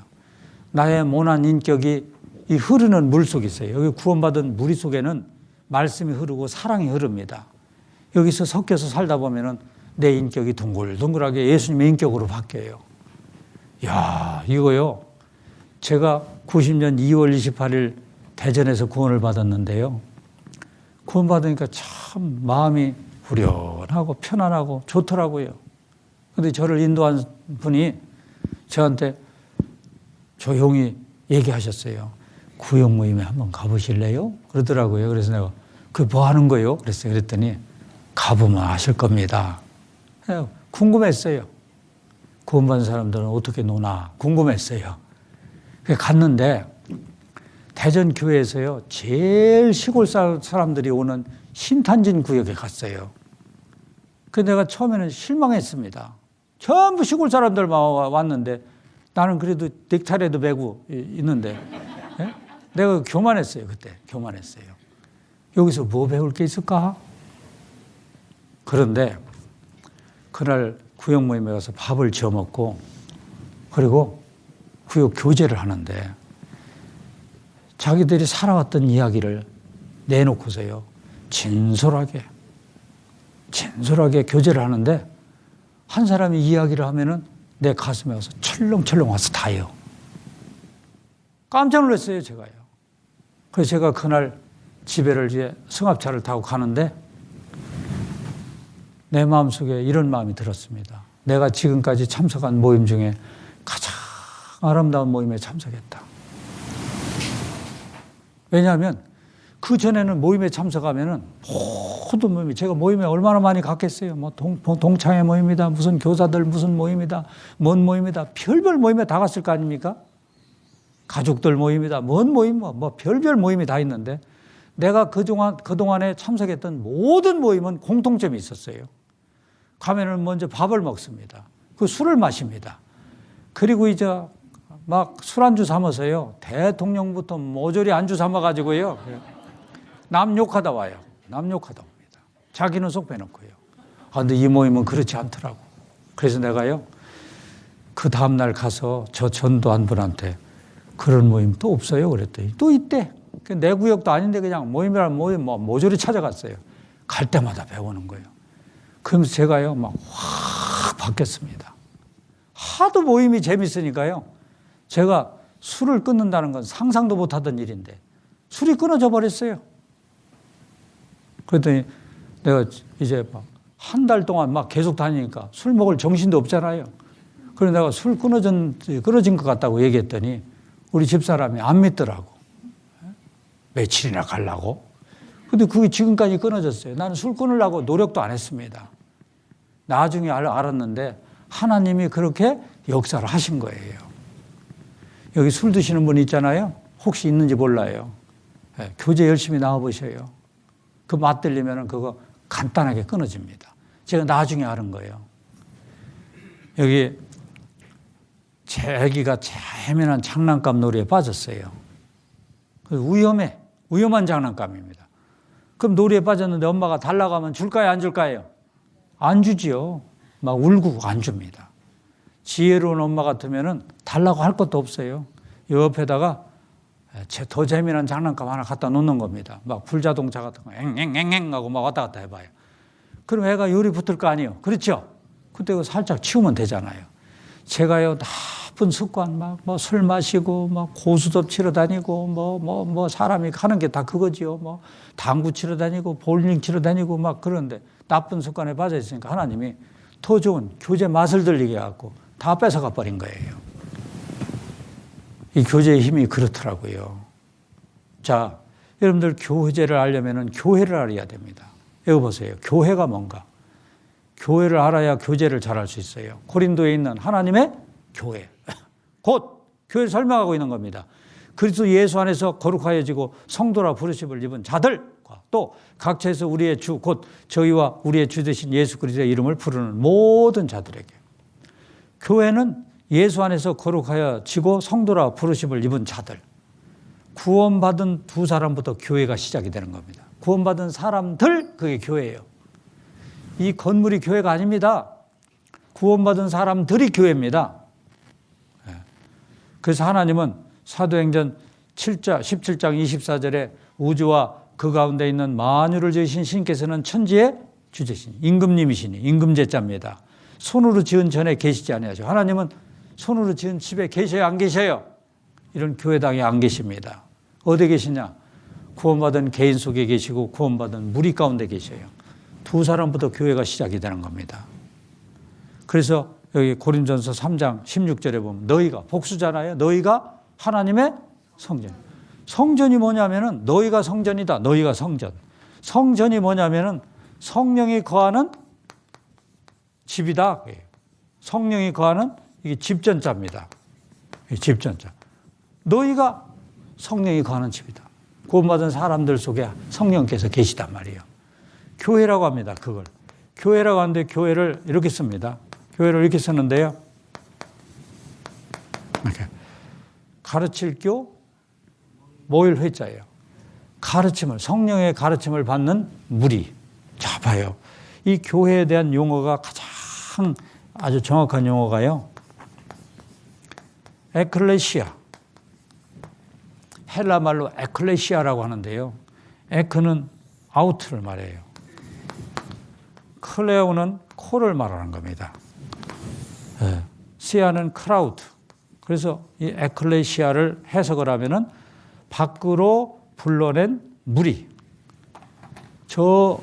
나의 모난 인격이 이 흐르는 물 속에 있어요. 여기 구원받은 무리 속에는 말씀이 흐르고 사랑이 흐릅니다. 여기서 섞여서 살다 보면은 내 인격이 둥글둥글하게 예수님의 인격으로 바뀌어요. 야, 이거요. 제가 90년 2월 28일 대전에서 구원을 받았는데요. 구원받으니까 참 마음이 후련하고 편안하고 좋더라고요. 근데 저를 인도한 분이 저한테 조용히 얘기하셨어요. 구역 모임에 한번 가보실래요? 그러더라고요. 그래서 내가 그게 뭐 하는 거예요? 그랬어요. 그랬더니 가보면 아실 겁니다. 궁금했어요. 구원받은 사람들은 어떻게 노나 궁금했어요. 갔는데 대전 교회에서요 제일 시골 사람들이 오는 신탄진 구역에 갔어요. 그래서 내가 처음에는 실망했습니다. 전부 시골 사람들만 왔는데 나는 그래도 넥타이라도 메고 있는데 예? 내가 교만했어요. 그때 교만했어요. 여기서 뭐 배울 게 있을까? 그런데 그날 구역 모임에 가서 밥을 지어 먹고 그리고 구역 교제를 하는데 자기들이 살아왔던 이야기를 내놓고서요 진솔하게 교제를 하는데 한 사람이 이야기를 하면은 내 가슴에 와서 철렁철렁 와서 닿아요. 깜짝 놀랐어요, 제가요. 그래서 제가 그날 집에를 이제 승합차를 타고 가는데 내 마음속에 이런 마음이 들었습니다. 내가 지금까지 참석한 모임 중에 가장 아름다운 모임에 참석했다. 왜냐하면 그 전에는 모임에 참석하면은 모든 모임이 제가 모임에 얼마나 많이 갔겠어요. 뭐 동창회 모임이다, 무슨 교사들 무슨 모임이다, 뭔 모임이다, 별별 모임에 다 갔을 거 아닙니까? 가족들 모임이다, 뭔 모임 뭐 별별 모임이 다 있는데 내가 그동안에 참석했던 모든 모임은 공통점이 있었어요. 가면은 먼저 밥을 먹습니다. 그 술을 마십니다. 그리고 이제 막 술안주 삼아서요. 대통령부터 모조리 안주 삼아가지고요. 남 욕하다 와요. 남 욕하다 옵니다. 자기는 속 빼놓고요. 근데 이 모임은 그렇지 않더라고. 그래서 내가요. 그 다음날 가서 저 전도한 분한테 그런 모임 또 없어요? 그랬더니 또 있대. 내 구역도 아닌데 그냥 모임이라는 모임 모조리 찾아갔어요. 갈 때마다 배우는 거예요. 그러면서 제가요. 막 확 바뀌었습니다. 하도 모임이 재밌으니까요. 제가 술을 끊는다는 건 상상도 못하던 일인데 술이 끊어져 버렸어요. 그랬더니 내가 이제 막 한 달 동안 막 계속 다니니까 술 먹을 정신도 없잖아요. 그래서 내가 술 끊어진 것 같다고 얘기했더니 우리 집사람이 안 믿더라고. 며칠이나 가려고. 근데 그게 지금까지 끊어졌어요. 나는 술 끊으려고 노력도 안 했습니다. 나중에 알았는데 하나님이 그렇게 역사를 하신 거예요. 여기 술 드시는 분 있잖아요. 혹시 있는지 몰라요. 교제 열심히 나와보셔요. 그 맛 들리면 그거 간단하게 끊어집니다. 제가 나중에 아는 거예요. 여기 제 아기가 재미난 장난감 놀이에 빠졌어요. 위험한 장난감입니다. 그럼 놀이에 빠졌는데 엄마가 달라고 하면 줄까요, 안 줄까요? 안 주지요. 막 울고 안 줍니다. 지혜로운 엄마 같으면은 달라고 할 것도 없어요. 옆에다가 더 재미난 장난감 하나 갖다 놓는 겁니다. 막 불자동차 같은 거 앵앵앵앵 하고 막 왔다 갔다 해봐요. 그럼 애가 열이 붙을 거 아니에요. 그렇죠? 그때 그거 살짝 치우면 되잖아요. 제가요 나쁜 습관 막 뭐 술 마시고 막 고수톱 치러 다니고 뭐 사람이 하는 게 다 그거지요. 뭐 당구 치러 다니고 볼링 치러 다니고 막 그런데 나쁜 습관에 빠져 있으니까 하나님이 더 좋은 교제 맛을 들리게 해갖고 다 뺏어가 버린 거예요. 이 교제의 힘이 그렇더라고요. 자, 여러분들 교제를 알려면 교회를 알아야 됩니다. 여기 보세요. 교회가 뭔가. 교회를 알아야 교제를 잘할 수 있어요. 고린도에 있는 하나님의 교회. 곧 교회를 설명하고 있는 겁니다. 그리스도 예수 안에서 거룩하여지고 성도라 부르심을 입은 자들과 또 각처에서 우리의 주, 곧 저희와 우리의 주 되신 예수 그리스도의 이름을 부르는 모든 자들에게. 교회는 예수 안에서 거룩하여지고 성도라 부르심을 입은 자들. 구원받은 두 사람부터 교회가 시작이 되는 겁니다. 구원받은 사람들, 그게 교회예요. 이 건물이 교회가 아닙니다. 구원받은 사람들이 교회입니다. 그래서 하나님은 사도행전 17장 24절에 우주와 그 가운데 있는 만유를 지으신 신께서는 천지의 주제신, 임금님이시니, 임금제자입니다. 손으로 지은 전에 계시지 아니하죠. 하나님은 손으로 지은 집에 계셔요, 안 계셔요? 이런 교회당에 안 계십니다. 어디 계시냐? 구원받은 개인 속에 계시고 구원받은 무리 가운데 계셔요. 두 사람부터 교회가 시작이 되는 겁니다. 그래서 여기 고린전서 3장 16절에 보면 너희가 복수잖아요. 너희가 하나님의 성전. 성전이 뭐냐면은 너희가 성전이다. 너희가 성전. 성전이 뭐냐면은 성령이 거하는 집이다. 성령이 거하는 이게 집전자입니다. 집전자. 너희가 성령이 거하는 집이다. 구원받은 사람들 속에 성령께서 계시단 말이에요. 교회라고 합니다. 그걸. 교회라고 하는데 교회를 이렇게 씁니다. 교회를 이렇게 쓰는데요. 이렇게. 가르칠 교, 모일 회자예요. 가르침을, 성령의 가르침을 받는 무리. 자, 봐요. 이 교회에 대한 용어가 가장 아주 정확한 용어가요. 에클레시아. 헬라 말로 에클레시아라고 하는데요. 에크는 아우트를 말해요. 클레오는 코를 말하는 겁니다. 시아는 크라우드. 그래서 이 에클레시아를 해석을 하면은 밖으로 불러낸 무리. 저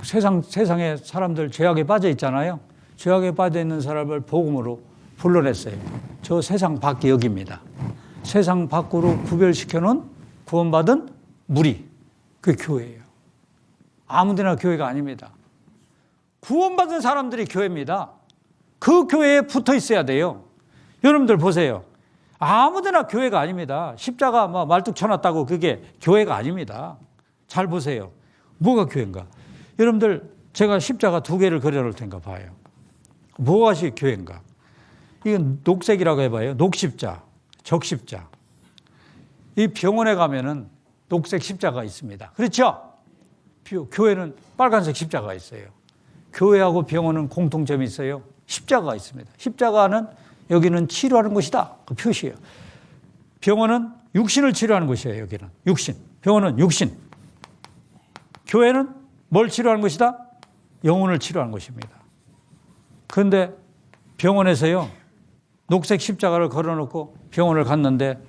세상에 사람들 죄악에 빠져 있잖아요. 죄악에 빠져 있는 사람을 복음으로 불러냈어요. 저 세상 밖이 여기입니다. 세상 밖으로 구별시켜놓은 구원받은 무리. 그게 교회예요. 아무데나 교회가 아닙니다. 구원받은 사람들이 교회입니다. 그 교회에 붙어 있어야 돼요. 여러분들 보세요. 아무데나 교회가 아닙니다. 십자가 말뚝 쳐놨다고 그게 교회가 아닙니다. 잘 보세요. 뭐가 교회인가? 여러분들 제가 십자가 2개를 그려놓을 테니까 봐요. 무엇이 교회인가? 이건 녹색이라고 해봐요. 녹십자, 적십자. 이 병원에 가면은 녹색 십자가 있습니다. 그렇죠? 교회는 빨간색 십자가 있어요. 교회하고 병원은 공통점이 있어요. 십자가가 있습니다. 십자가는 여기는 치료하는 곳이다. 그 표시예요. 병원은 육신을 치료하는 곳이에요. 여기는 육신. 병원은 육신. 교회는 뭘 치료하는 곳이다? 영혼을 치료하는 곳입니다. 그런데 병원에서요. 녹색 십자가를 걸어놓고 병원을 갔는데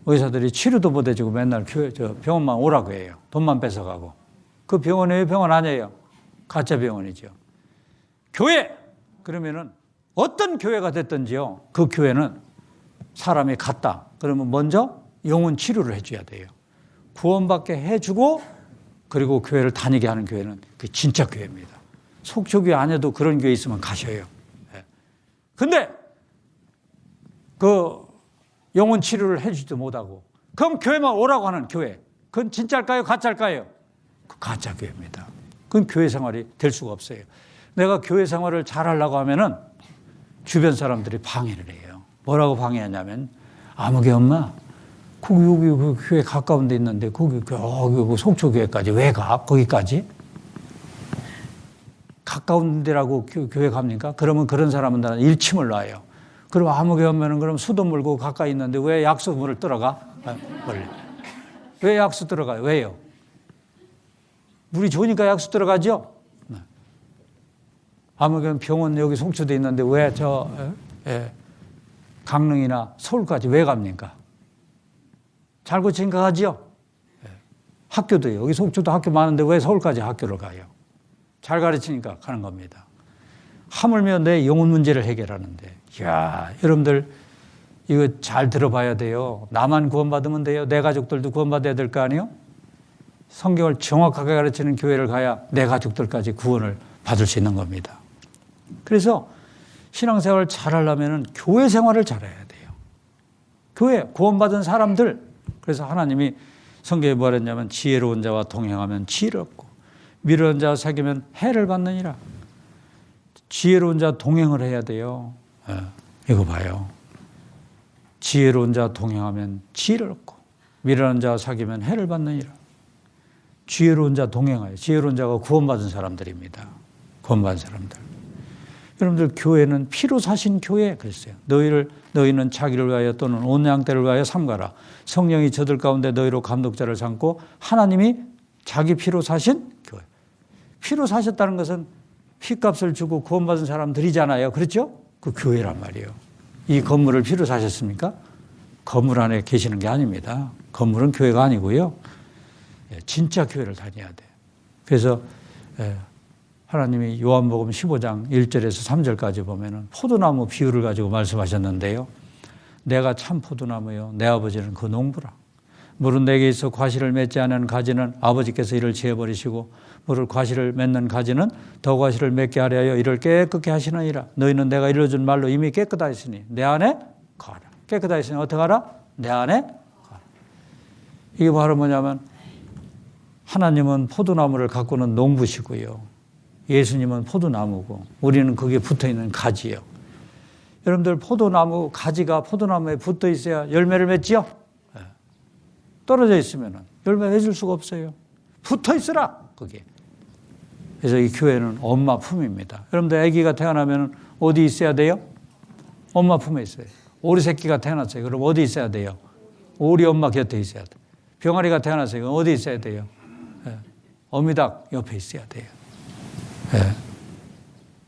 의사들이 치료도 못 해주고 맨날 병원만 오라고 해요. 돈만 뺏어가고. 그 병원이 병원 아니에요. 가짜 병원이죠. 교회! 그러면은 어떤 교회가 됐든지요. 그 교회는 사람이 갔다. 그러면 먼저 영혼 치료를 해줘야 돼요. 구원받게 해주고 그리고 교회를 다니게 하는 교회는 그게 진짜 교회입니다. 속초교회 안에도 그런 교회 있으면 가셔요. 근데 그 영혼 치료를 해주지도 못하고 그럼 교회만 오라고 하는 교회. 그건 진짜일까요? 가짜일까요? 그 가짜 교회입니다. 그건 교회 생활이 될 수가 없어요. 내가 교회 생활을 잘하려고 하면은 주변 사람들이 방해를 해요. 뭐라고 방해하냐면 아무개 엄마 거기 여기 그 교회 가까운 데 있는데 거기 속초교회까지 왜 가? 거기까지? 가까운 데라고 교회 갑니까? 그러면 그런 사람은 나는 일침을 놔요. 그럼 아무개 엄마는 그럼 수도 물고 가까이 있는데 왜 약수물을 들어가? 왜 약수 들어가요? 왜요? 물이 좋으니까 약수 들어가죠? 아무개는 병원 여기 송초돼 있는데 왜 강릉이나 서울까지 왜 갑니까? 잘 고치니까 가죠? 학교도요. 여기 송초도 학교 많은데 왜 서울까지 학교를 가요? 잘 가르치니까 가는 겁니다. 하물며 내 영혼 문제를 해결하는데, 이야, 여러분들 이거 잘 들어봐야 돼요. 나만 구원받으면 돼요? 내 가족들도 구원받아야 될 거 아니에요? 성경을 정확하게 가르치는 교회를 가야 내 가족들까지 구원을 받을 수 있는 겁니다. 그래서 신앙생활을 잘하려면 교회 생활을 잘해야 돼요. 교회, 구원받은 사람들. 그래서 하나님이 성경에 뭐라 했냐면 지혜로운 자와 동행하면 지혜를 얻고 미련한 자와 사귀면 해를 받느니라. 지혜로운 자 동행을 해야 돼요. 이거 봐요. 지혜로운 자 동행하면 지혜를 얻고 미련한 자와 사귀면 해를 받느니라. 지혜로운 자 동행하여. 지혜로운 자가 구원받은 사람들입니다. 구원받은 사람들. 여러분들 교회는 피로 사신 교회 그랬어요. 너희는 자기를 위하여 또는 온 양떼를 위하여 삼가라. 성령이 저들 가운데 너희로 감독자를 삼고 하나님이 자기 피로 사신 교회. 피로 사셨다는 것은 피값을 주고 구원받은 사람들이잖아요. 그렇죠? 그 교회란 말이에요. 이 건물을 피로 사셨습니까? 건물 안에 계시는 게 아닙니다. 건물은 교회가 아니고요. 진짜 교회를 다녀야 돼요. 그래서 하나님이 요한복음 15장 1절에서 3절까지 보면은 포도나무 비유를 가지고 말씀하셨는데요. 내가 참 포도나무요 내 아버지는 그 농부라. 물은 내게 있어 과실을 맺지 않은 가지는 아버지께서 이를 지어버리시고 물을 과실을 맺는 가지는 더 과실을 맺게 하려 하여 이를 깨끗게 하시느니라. 너희는 내가 이루어준 말로 이미 깨끗하였으니 내 안에 거하라. 깨끗하였으니 어떻게 하라? 내 안에 거하라. 이게 바로 뭐냐면 하나님은 포도나무를 가꾸는 농부시고요. 예수님은 포도나무고 우리는 거기에 붙어있는 가지예요. 여러분들 포도나무 가지가 포도나무에 붙어 있어야 열매를 맺지요. 떨어져 있으면 열매 맺을 수가 없어요. 붙어 있으라 거기에. 그래서 이 교회는 엄마 품입니다. 여러분들 아기가 태어나면 어디 있어야 돼요? 엄마 품에 있어요. 오리 새끼가 태어났어요. 그럼 어디 있어야 돼요? 오리 엄마 곁에 있어야 돼요. 병아리가 태어났어요. 그럼 어디 있어야 돼요? 어미닭 옆에 있어야 돼요.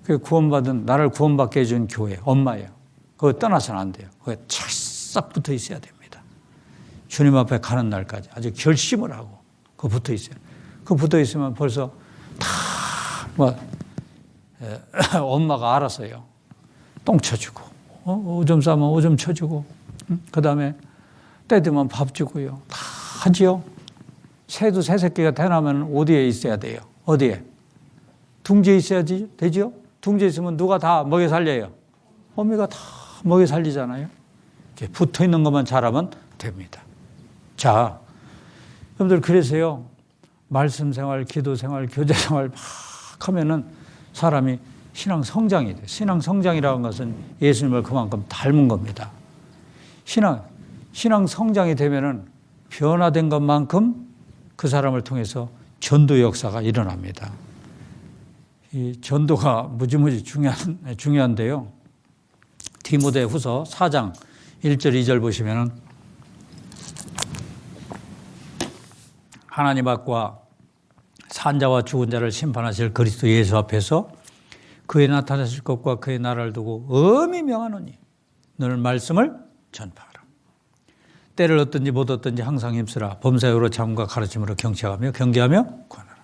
그 구원받은 나를 구원받게 해준 교회 엄마예요. 그거 떠나서는 안 돼요. 그거 찰싹 붙어 있어야 됩니다. 주님 앞에 가는 날까지 아주 결심을 하고 그거 붙어 있어요. 그거 붙어 있으면 벌써 다 엄마가 알아서요. 똥 쳐주고 오줌 싸면 오줌 쳐주고 그 다음에 때 되면 밥 주고요. 다 하지요. 새도 새 새끼가 태어나면 어디에 있어야 돼요? 어디에? 둥지에 있어야지 되죠? 둥지에 있으면 누가 다 먹여 살려요? 어미가 다 먹여 살리잖아요. 이렇게 붙어 있는 것만 잘하면 됩니다. 자, 여러분들 그래서요. 말씀 생활, 기도 생활, 교제 생활 막 하면은 사람이 신앙 성장이 돼요. 신앙 성장이라는 것은 예수님을 그만큼 닮은 겁니다. 신앙 성장이 되면은 변화된 것만큼 그 사람을 통해서 전도 역사가 일어납니다. 이 전도가 무지무지 중요한데요. 디모데 후서 4장 1절 2절 보시면은 하나님 앞과 산자와 죽은 자를 심판하실 그리스도 예수 앞에서 그의 나타나실 것과 그의 나라를 두고 엄히 명하노니 너는 말씀을 전파하라. 때를 얻든지 못 얻든지 항상 힘쓰라. 범사요로 잠과 가르침으로 경청하며 경계하며 권하라.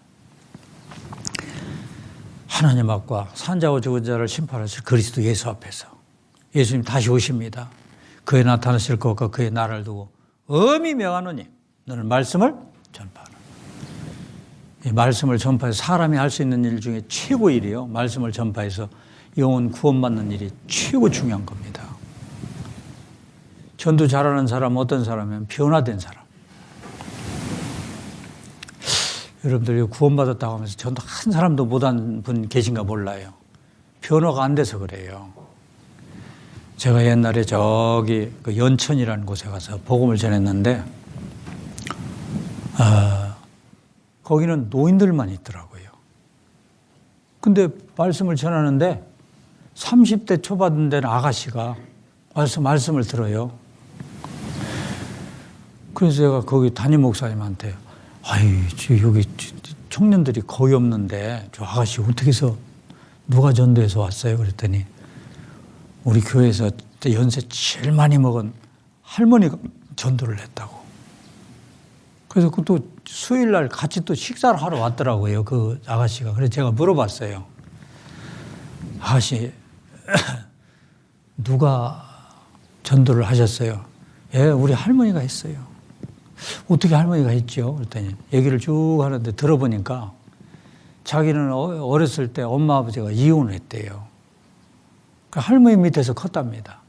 하나님 앞과 산자와 죽은 자를 심판하실 그리스도 예수 앞에서 예수님 다시 오십니다. 그의 나타나실 것과 그의 나라를 두고 엄히 명하노니 너는 말씀을 전파하라. 이 말씀을 전파해서 사람이 할 수 있는 일 중에 최고 일이에요. 말씀을 전파해서 영혼 구원받는 일이 최고 중요한 겁니다. 전도 잘하는 사람은 어떤 사람이면 변화된 사람. 여러분들 구원받았다고 하면서 전도 한 사람도 못한 분 계신가 몰라요. 변화가 안 돼서 그래요. 제가 옛날에 저기 그 연천이라는 곳에 가서 복음을 전했는데 거기는 노인들만 있더라고요. 근데 말씀을 전하는데 30대 초반 된 아가씨가 말씀을 들어요. 그래서 제가 거기 담임 목사님한테 여기 청년들이 거의 없는데 저 아가씨 어떻게 해서 누가 전도해서 왔어요? 그랬더니 우리 교회에서 연세 제일 많이 먹은 할머니가 전도를 했다고. 그래서 또 수요일 날 같이 또 식사를 하러 왔더라고요. 그 아가씨가. 그래서 제가 물어봤어요. 아가씨, 누가 전도를 하셨어요. 예, 우리 할머니가 했어요. 어떻게 할머니가 했죠? 그랬더니 얘기를 쭉 하는데 들어보니까 자기는 어렸을 때 엄마 아버지가 이혼을 했대요. 그 할머니 밑에서 컸답니다.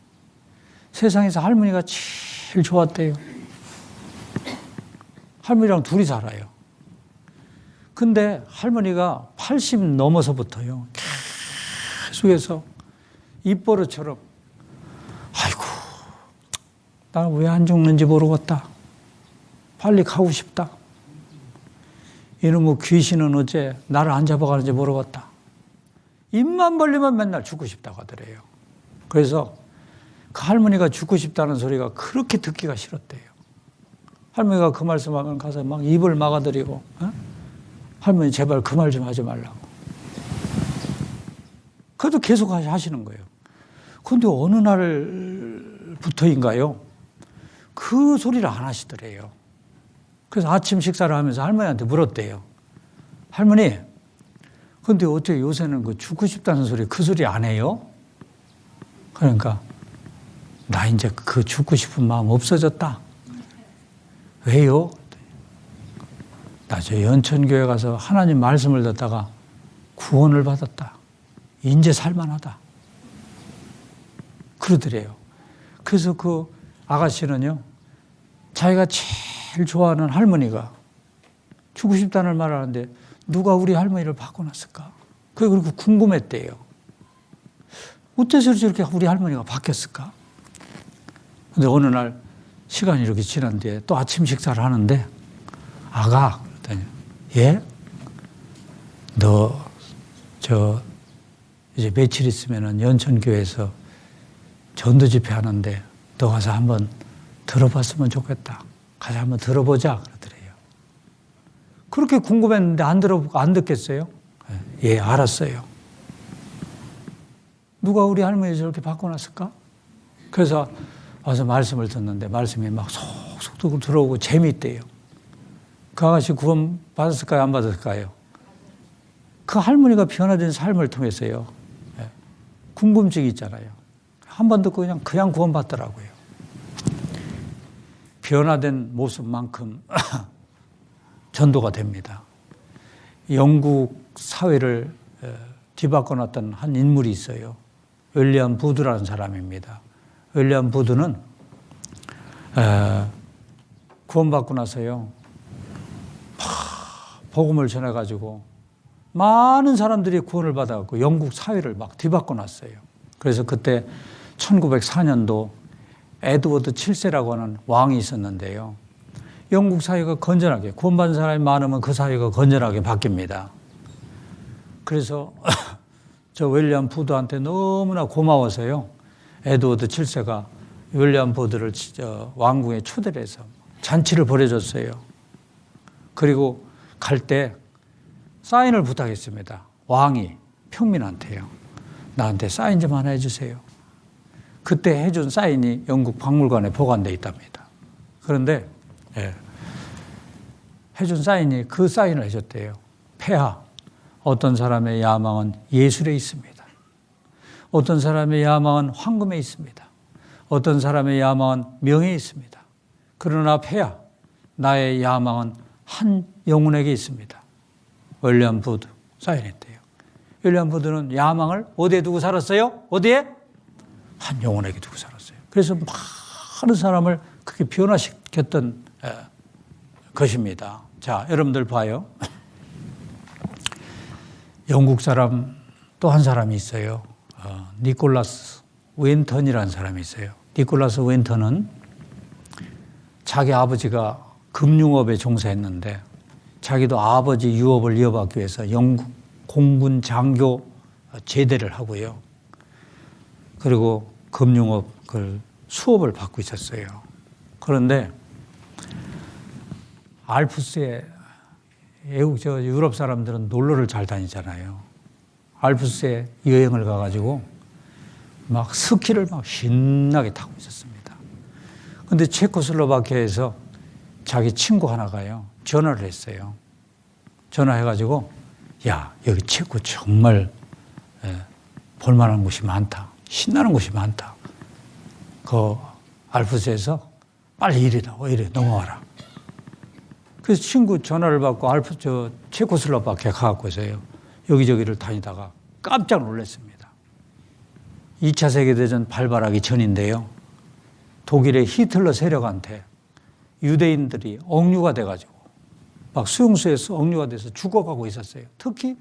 세상에서 할머니가 제일 좋았대요. 할머니랑 둘이 살아요. 근데 할머니가 80 넘어서부터요, 계속해서 입버릇처럼, 아이고, 나는 왜 안 죽는지 모르겠다. 빨리 가고 싶다. 이놈의 귀신은 어째 나를 안 잡아가는지 모르겠다. 입만 벌리면 맨날 죽고 싶다고 하더래요. 그래서 그 할머니가 죽고 싶다는 소리가 그렇게 듣기가 싫었대요. 할머니가 그 말씀하면 가서 막 입을 막아드리고, 할머니 제발 그 말 좀 하지 말라고. 그래도 계속 하시는 거예요. 그런데 어느 날부터인가요? 그 소리를 안 하시더래요. 그래서 아침 식사를 하면서 할머니한테 물었대요. 할머니, 근데 어떻게 요새는 그 죽고 싶다는 소리, 그 소리 안 해요? 그러니까, 나 이제 그 죽고 싶은 마음 없어졌다. 왜요? 나 저 연천교회 가서 하나님 말씀을 듣다가 구원을 받았다. 이제 살만하다. 그러더래요. 그래서 그 아가씨는요, 자기가 제일 좋아하는 할머니가 죽고 싶다는 말을 하는데 누가 우리 할머니를 바꿔놨을까? 그게 그리고 궁금했대요. 어째서 저렇게 우리 할머니가 바뀌었을까? 근데 어느 날 시간이 이렇게 지난 뒤에 또 아침 식사를 하는데, 아가, 그랬더니, 예? 너, 이제 며칠 있으면은 연천교회에서 전도 집회 하는데 너 가서 한번 들어봤으면 좋겠다. 가서 한번 들어보자. 그러더래요. 그렇게 궁금했는데 안 듣겠어요? 예, 알았어요. 누가 우리 할머니 저렇게 바꿔놨을까? 그래서 와서 말씀을 듣는데 말씀이 막 속속 들어오고 재미있대요. 그 아가씨 구원 받았을까요? 안 받았을까요? 그 할머니가 변화된 삶을 통해서요, 궁금증이 있잖아요. 한 번 듣고 그냥 구원 받더라고요. 변화된 모습만큼 전도가 됩니다. 영국 사회를 뒤바꿔놨던 한 인물이 있어요. 윌리엄 부드라는 사람입니다. 윌리엄 부드는 구원받고 나서요, 복음을 전해가지고 많은 사람들이 구원을 받아갖고 영국 사회를 막 뒤바꿔놨어요. 그래서 그때 1904년도 에드워드 7세라고 하는 왕이 있었는데요. 영국 사회가 건전하게, 구원받은 사람이 많으면 그 사회가 건전하게 바뀝니다. 그래서 저 윌리엄 부드한테 너무나 고마워서요, 에드워드 7세가 윌리엄 부드를 왕궁에 초대를 해서 잔치를 벌여줬어요. 그리고 갈 때 사인을 부탁했습니다. 왕이 평민한테요. 나한테 사인 좀 하나 해주세요. 그때 해준 사인이 영국 박물관에 보관되어 있답니다. 그런데 해준 사인이 그 사인을 해줬대요. 폐하, 어떤 사람의 야망은 예술에 있습니다. 어떤 사람의 야망은 황금에 있습니다. 어떤 사람의 야망은 명예에 있습니다. 그러나 폐하, 나의 야망은 한 영혼에게 있습니다. 윌리엄 부드 사인했대요. 윌리엄 부드는 야망을 어디에 두고 살았어요? 어디에? 한 영혼에게 두고 살았어요. 그래서 많은 사람을 그렇게 변화시켰던 것입니다. 자, 여러분들 봐요. 영국 사람 또 한 사람이 있어요. 니콜라스 웬턴이라는 사람이 있어요. 니콜라스 웬턴은 자기 아버지가 금융업에 종사했는데 자기도 아버지 유업을 이어받기 위해서 영국 공군 장교 제대를 하고요. 그리고 금융업 수업을 받고 있었어요. 그런데 알프스에 유럽 사람들은 놀러를 잘 다니잖아요. 알프스에 여행을 가가지고 막 스키를 막 신나게 타고 있었습니다. 그런데 체코슬로바키아에서 자기 친구 하나가요, 전화를 했어요. 전화해가지고, 야, 여기 체코 정말 볼만한 곳이 많다. 신나는 곳이 많다. 그 알프스에서 빨리 이리 넘어와라. 그래서 친구 전화를 받고 체코슬로바키아 가갖고서요. 여기저기를 다니다가 깜짝 놀랐습니다. 2차 세계대전 발발하기 전인데요. 독일의 히틀러 세력한테 유대인들이 억류가 돼가지고 막 수용소에서 억류가 돼서 죽어가고 있었어요. 특히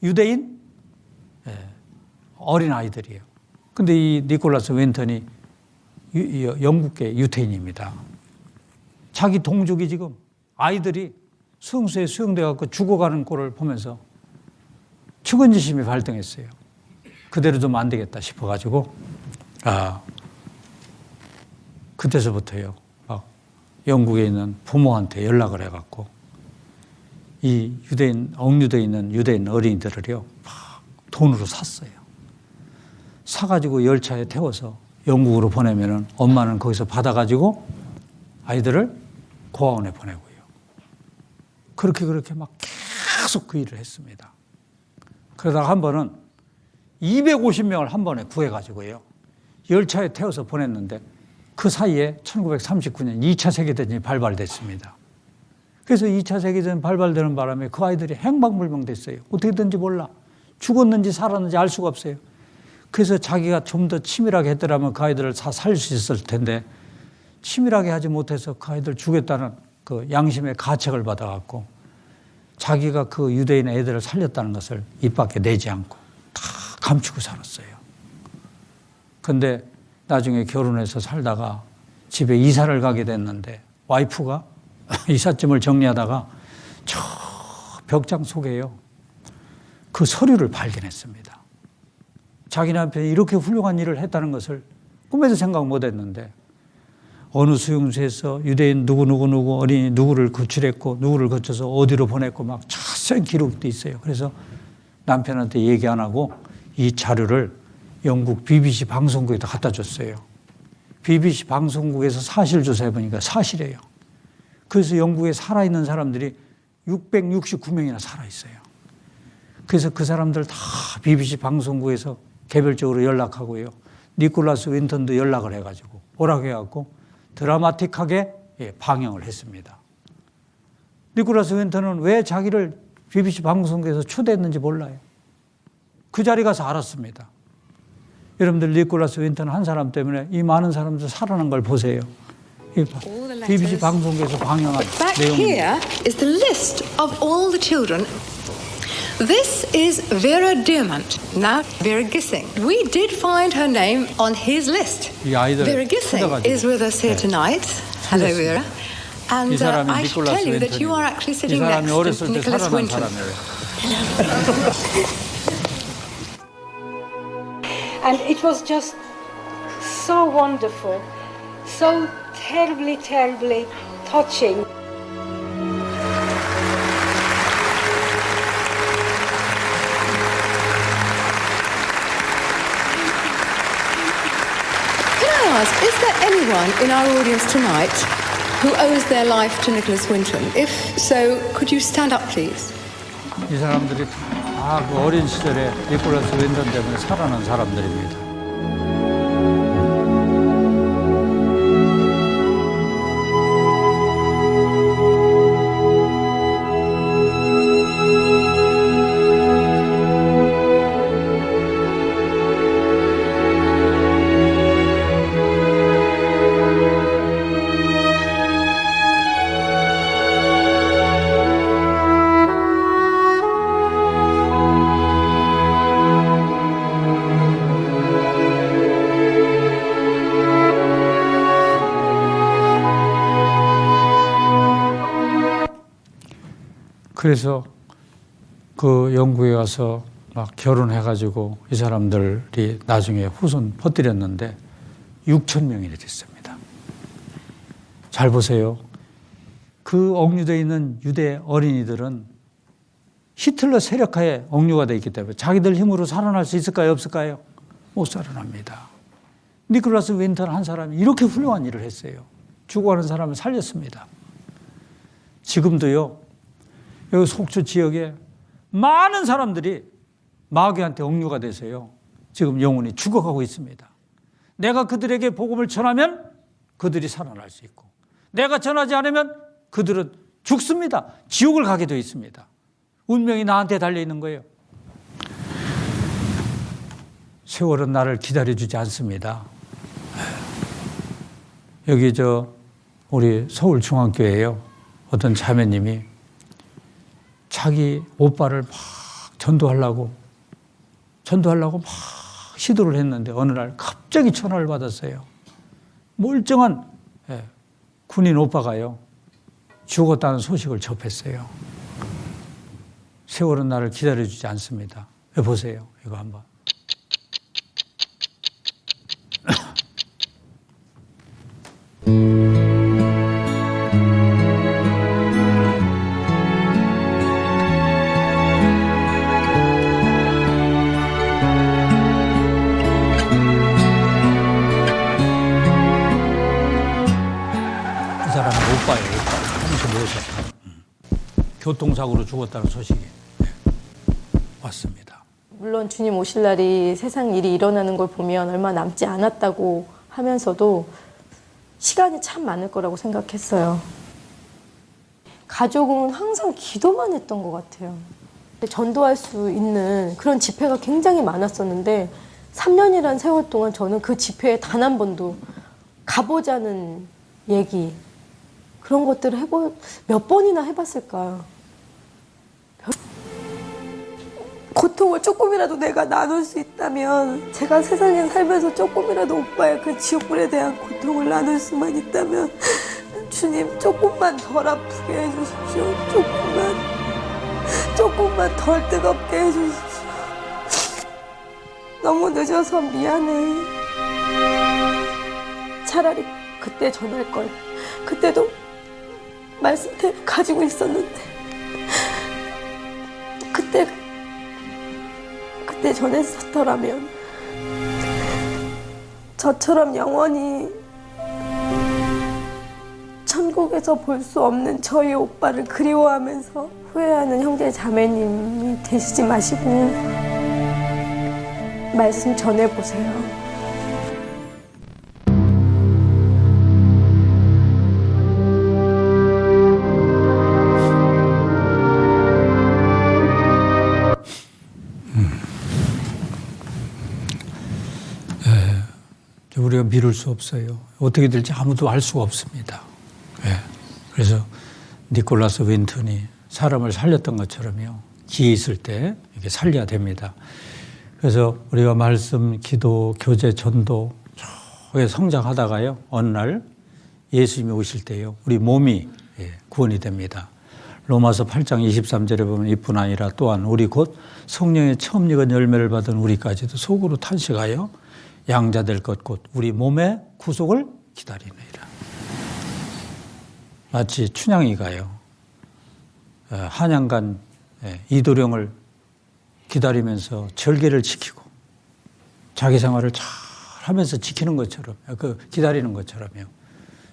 유대인 어린 아이들이에요. 근데 이 니콜라스 윈턴이 영국계 유태인입니다. 자기 동족이 지금 아이들이 수용소에 수용돼갖고 죽어가는 꼴을 보면서 측은지심이 발동했어요. 그대로 두면 안 되겠다 싶어가지고 그때서부터요. 막 영국에 있는 부모한테 연락을 해갖고 이 억류되어 있는 유대인 어린이들을요 막 돈으로 샀어요. 사가지고 열차에 태워서 영국으로 보내면은 엄마는 거기서 받아가지고 아이들을 고아원에 보내고요. 그렇게 막 계속 그 일을 했습니다. 그러다가 한 번은 250명을 한 번에 구해가지고요. 열차에 태워서 보냈는데 그 사이에 1939년 2차 세계대전이 발발됐습니다. 그래서 2차 세계대전 발발되는 바람에 그 아이들이 행방불명됐어요. 어떻게든지 몰라. 죽었는지 살았는지 알 수가 없어요. 그래서 자기가 좀 더 치밀하게 했더라면 그 아이들을 다 살릴 수 있을 텐데 치밀하게 하지 못해서 그 아이들 죽였다는 그 양심의 가책을 받아갖고 자기가 그 유대인 애들을 살렸다는 것을 입 밖에 내지 않고 다 감추고 살았어요. 근데 나중에 결혼해서 살다가 집에 이사를 가게 됐는데 와이프가 이삿짐을 정리하다가 저 벽장 속에요. 그 서류를 발견했습니다. 자기 남편이 이렇게 훌륭한 일을 했다는 것을 꿈에도 생각 못했는데 어느 수용소에서 유대인 누구 어린이 누구를 구출했고 누구를 거쳐서 어디로 보냈고 막 자세한 기록도 있어요. 그래서 남편한테 얘기 안 하고 이 자료를 영국 BBC 방송국에다 갖다 줬어요. BBC 방송국에서 사실 조사해보니까 사실이에요. 그래서 영국에 살아있는 사람들이 669명이나 살아있어요. 그래서 그 사람들 다 BBC 방송국에서 개별적으로 연락하고요. 니콜라스 윈턴도 연락을 해가지고 오라고 해갖고 드라마틱하게 방영을 했습니다. 니콜라스 윈턴은 왜 자기를 BBC 방송국에서 초대했는지 몰라요. 그 자리 가서 알았습니다. 여러분들 니콜라스 윈턴 한 사람 때문에 이 많은 사람들 살아난 걸 보세요. BBC 방송국에서 방영한 내용입니다. Back here is the list of all the children. This is Vera Diamant, now Vera Gissing. We did find her name on his list. Vera Gissing is with us here tonight. Hello, Vera. And I should tell you that you are actually sitting next to Nicholas Winton. And it was just so wonderful, so terribly, terribly touching. Is there anyone in our audience tonight who owes their life to Nicholas Winton? If so, could you stand up, please? 이 사람들이 다 그 어린 시절에 니콜라스 윈턴 때문에 살아난 사람들입니다. 그래서 그 영국에 가서 막 결혼해가지고 이 사람들이 나중에 후손 퍼뜨렸는데 6천 명이나 됐습니다. 잘 보세요. 그 억류되어 있는 유대 어린이들은 히틀러 세력하에 억류가 되어 있기 때문에 자기들 힘으로 살아날 수 있을까요? 없을까요? 못 살아납니다. 니콜라스 윈턴 한 사람이 이렇게 훌륭한 일을 했어요. 죽어가는 사람을 살렸습니다. 지금도요. 여기 속초 지역에 많은 사람들이 마귀한테 억류가 돼서요. 지금 영혼이 죽어가고 있습니다. 내가 그들에게 복음을 전하면 그들이 살아날 수 있고, 내가 전하지 않으면 그들은 죽습니다. 지옥을 가게 되어 있습니다. 운명이 나한테 달려있는 거예요. 세월은 나를 기다려주지 않습니다. 여기 우리 서울중앙교회에요. 어떤 자매님이 자기 오빠를 막 전도하려고 막 시도를 했는데 어느 날 갑자기 전화를 받았어요. 멀쩡한 군인 오빠가요, 죽었다는 소식을 접했어요. 세월은 나를 기다려주지 않습니다. 보세요. 이거 한번. 오빠예요. 35세. 교통사고로 죽었다는 소식이 왔습니다. 물론 주님 오실 날이 세상 일이 일어나는 걸 보면 얼마 남지 않았다고 하면서도 시간이 참 많을 거라고 생각했어요. 가족은 항상 기도만 했던 것 같아요. 전도할 수 있는 그런 집회가 굉장히 많았었는데 3년이란 세월 동안 저는 그 집회에 단 한 번도 가보자는 얘기, 그런 것들을 몇 번이나 해봤을까요? 고통을 조금이라도 내가 나눌 수 있다면, 제가 세상에 살면서 조금이라도 오빠의 그 지옥불에 대한 고통을 나눌 수만 있다면 주님 조금만 덜 아프게 해주십시오. 조금만 덜 뜨겁게 해주십시오. 너무 늦어서 미안해. 차라리 그때 전할 걸. 그때도 말씀대로 가지고 있었는데 그때 전했었더라면 저처럼 영원히 천국에서 볼 수 없는 저희 오빠를 그리워하면서 후회하는 형제 자매님이 되시지 마시고 말씀 전해보세요. 우리가 미룰 수 없어요. 어떻게 될지 아무도 알 수가 없습니다. 그래서 니콜라스 윈턴이 사람을 살렸던 것처럼요, 기회 있을 때 이렇게 살려야 됩니다. 그래서 우리가 말씀, 기도, 교제, 전도 성장하다가요, 어느 날 예수님이 오실 때요, 우리 몸이 구원이 됩니다. 로마서 8장 23절에 보면 이뿐 아니라 또한 우리 곧 성령의 처음 익은 열매를 받은 우리까지도 속으로 탄식하여 양자될 것 곧 우리 몸의 구속을 기다리느니라. 마치 춘향이가요, 한양간 이도령을 기다리면서 절개를 지키고 자기 생활을 잘 하면서 지키는 것처럼, 기다리는 것처럼요,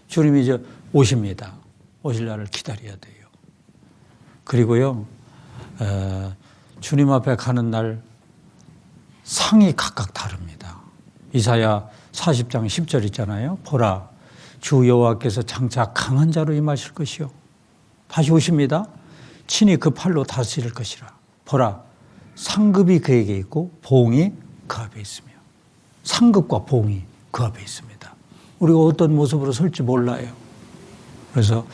주님이 이제 오십니다. 오실 날을 기다려야 돼요. 그리고요, 주님 앞에 가는 날 상이 각각 다릅니다. 이사야 40장 10절 있잖아요. 보라, 주 여호와께서 장차 강한 자로 임하실 것이요, 다시 오십니다. 친히 그 팔로 다스릴 것이라. 보라, 상급이 그에게 있고 보응이 그 앞에 있으며. 상급과 보응이 그 앞에 있습니다. 우리가 어떤 모습으로 설지 몰라요. 그래서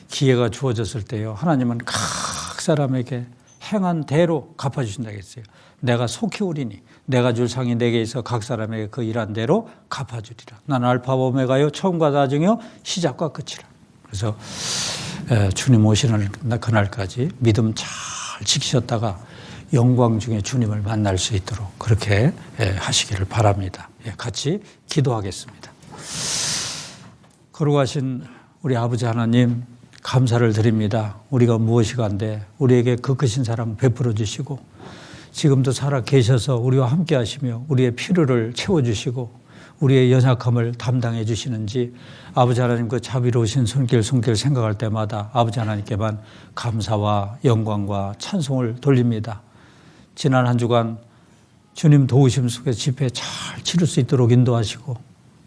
기회가 주어졌을 때요, 하나님은 각 사람에게 행한 대로 갚아주신다 했어요. 내가 속히 오리니 내가 줄 상이 내게 있어 각 사람에게 그 일한 대로 갚아주리라. 나는 알파와 오메가요, 처음과 나중이요, 시작과 끝이라. 그래서 주님 오시는 그날까지 믿음 잘 지키셨다가 영광 중에 주님을 만날 수 있도록 그렇게 하시기를 바랍니다. 같이 기도하겠습니다. 거룩하신 우리 아버지 하나님, 감사를 드립니다. 우리가 무엇이가 한데 우리에게 그 크신 사랑 베풀어 주시고 지금도 살아 계셔서 우리와 함께 하시며 우리의 필요를 채워주시고 우리의 연약함을 담당해 주시는지 아버지 하나님 그 자비로우신 손길 생각할 때마다 아버지 하나님께만 감사와 영광과 찬송을 돌립니다. 지난 한 주간 주님 도우심 속에 집회 잘 치를 수 있도록 인도하시고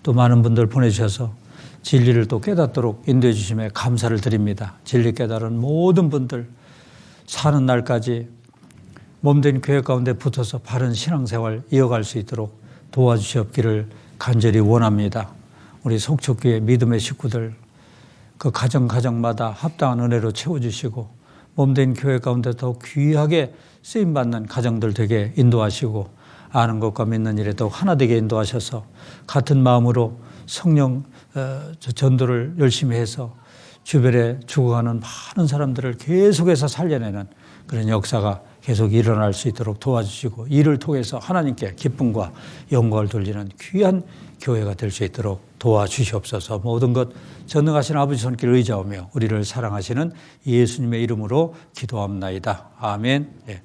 또 많은 분들 보내주셔서 진리를 또 깨닫도록 인도해 주심에 감사를 드립니다. 진리 깨달은 모든 분들 사는 날까지 몸된 교회 가운데 붙어서 바른 신앙생활 이어갈 수 있도록 도와주시옵기를 간절히 원합니다. 우리 속초교회 믿음의 식구들 그 가정마다 합당한 은혜로 채워주시고 몸된 교회 가운데 더 귀하게 쓰임받는 가정들 되게 인도하시고 아는 것과 믿는 일에 더욱 하나 되게 인도하셔서 같은 마음으로 성령 전도를 열심히 해서 주변에 죽어가는 많은 사람들을 계속해서 살려내는 그런 역사가 계속 일어날 수 있도록 도와주시고 이를 통해서 하나님께 기쁨과 영광을 돌리는 귀한 교회가 될 수 있도록 도와주시옵소서. 모든 것 전능하신 아버지 손길 의지하며 우리를 사랑하시는 예수님의 이름으로 기도합나이다. 아멘. 예.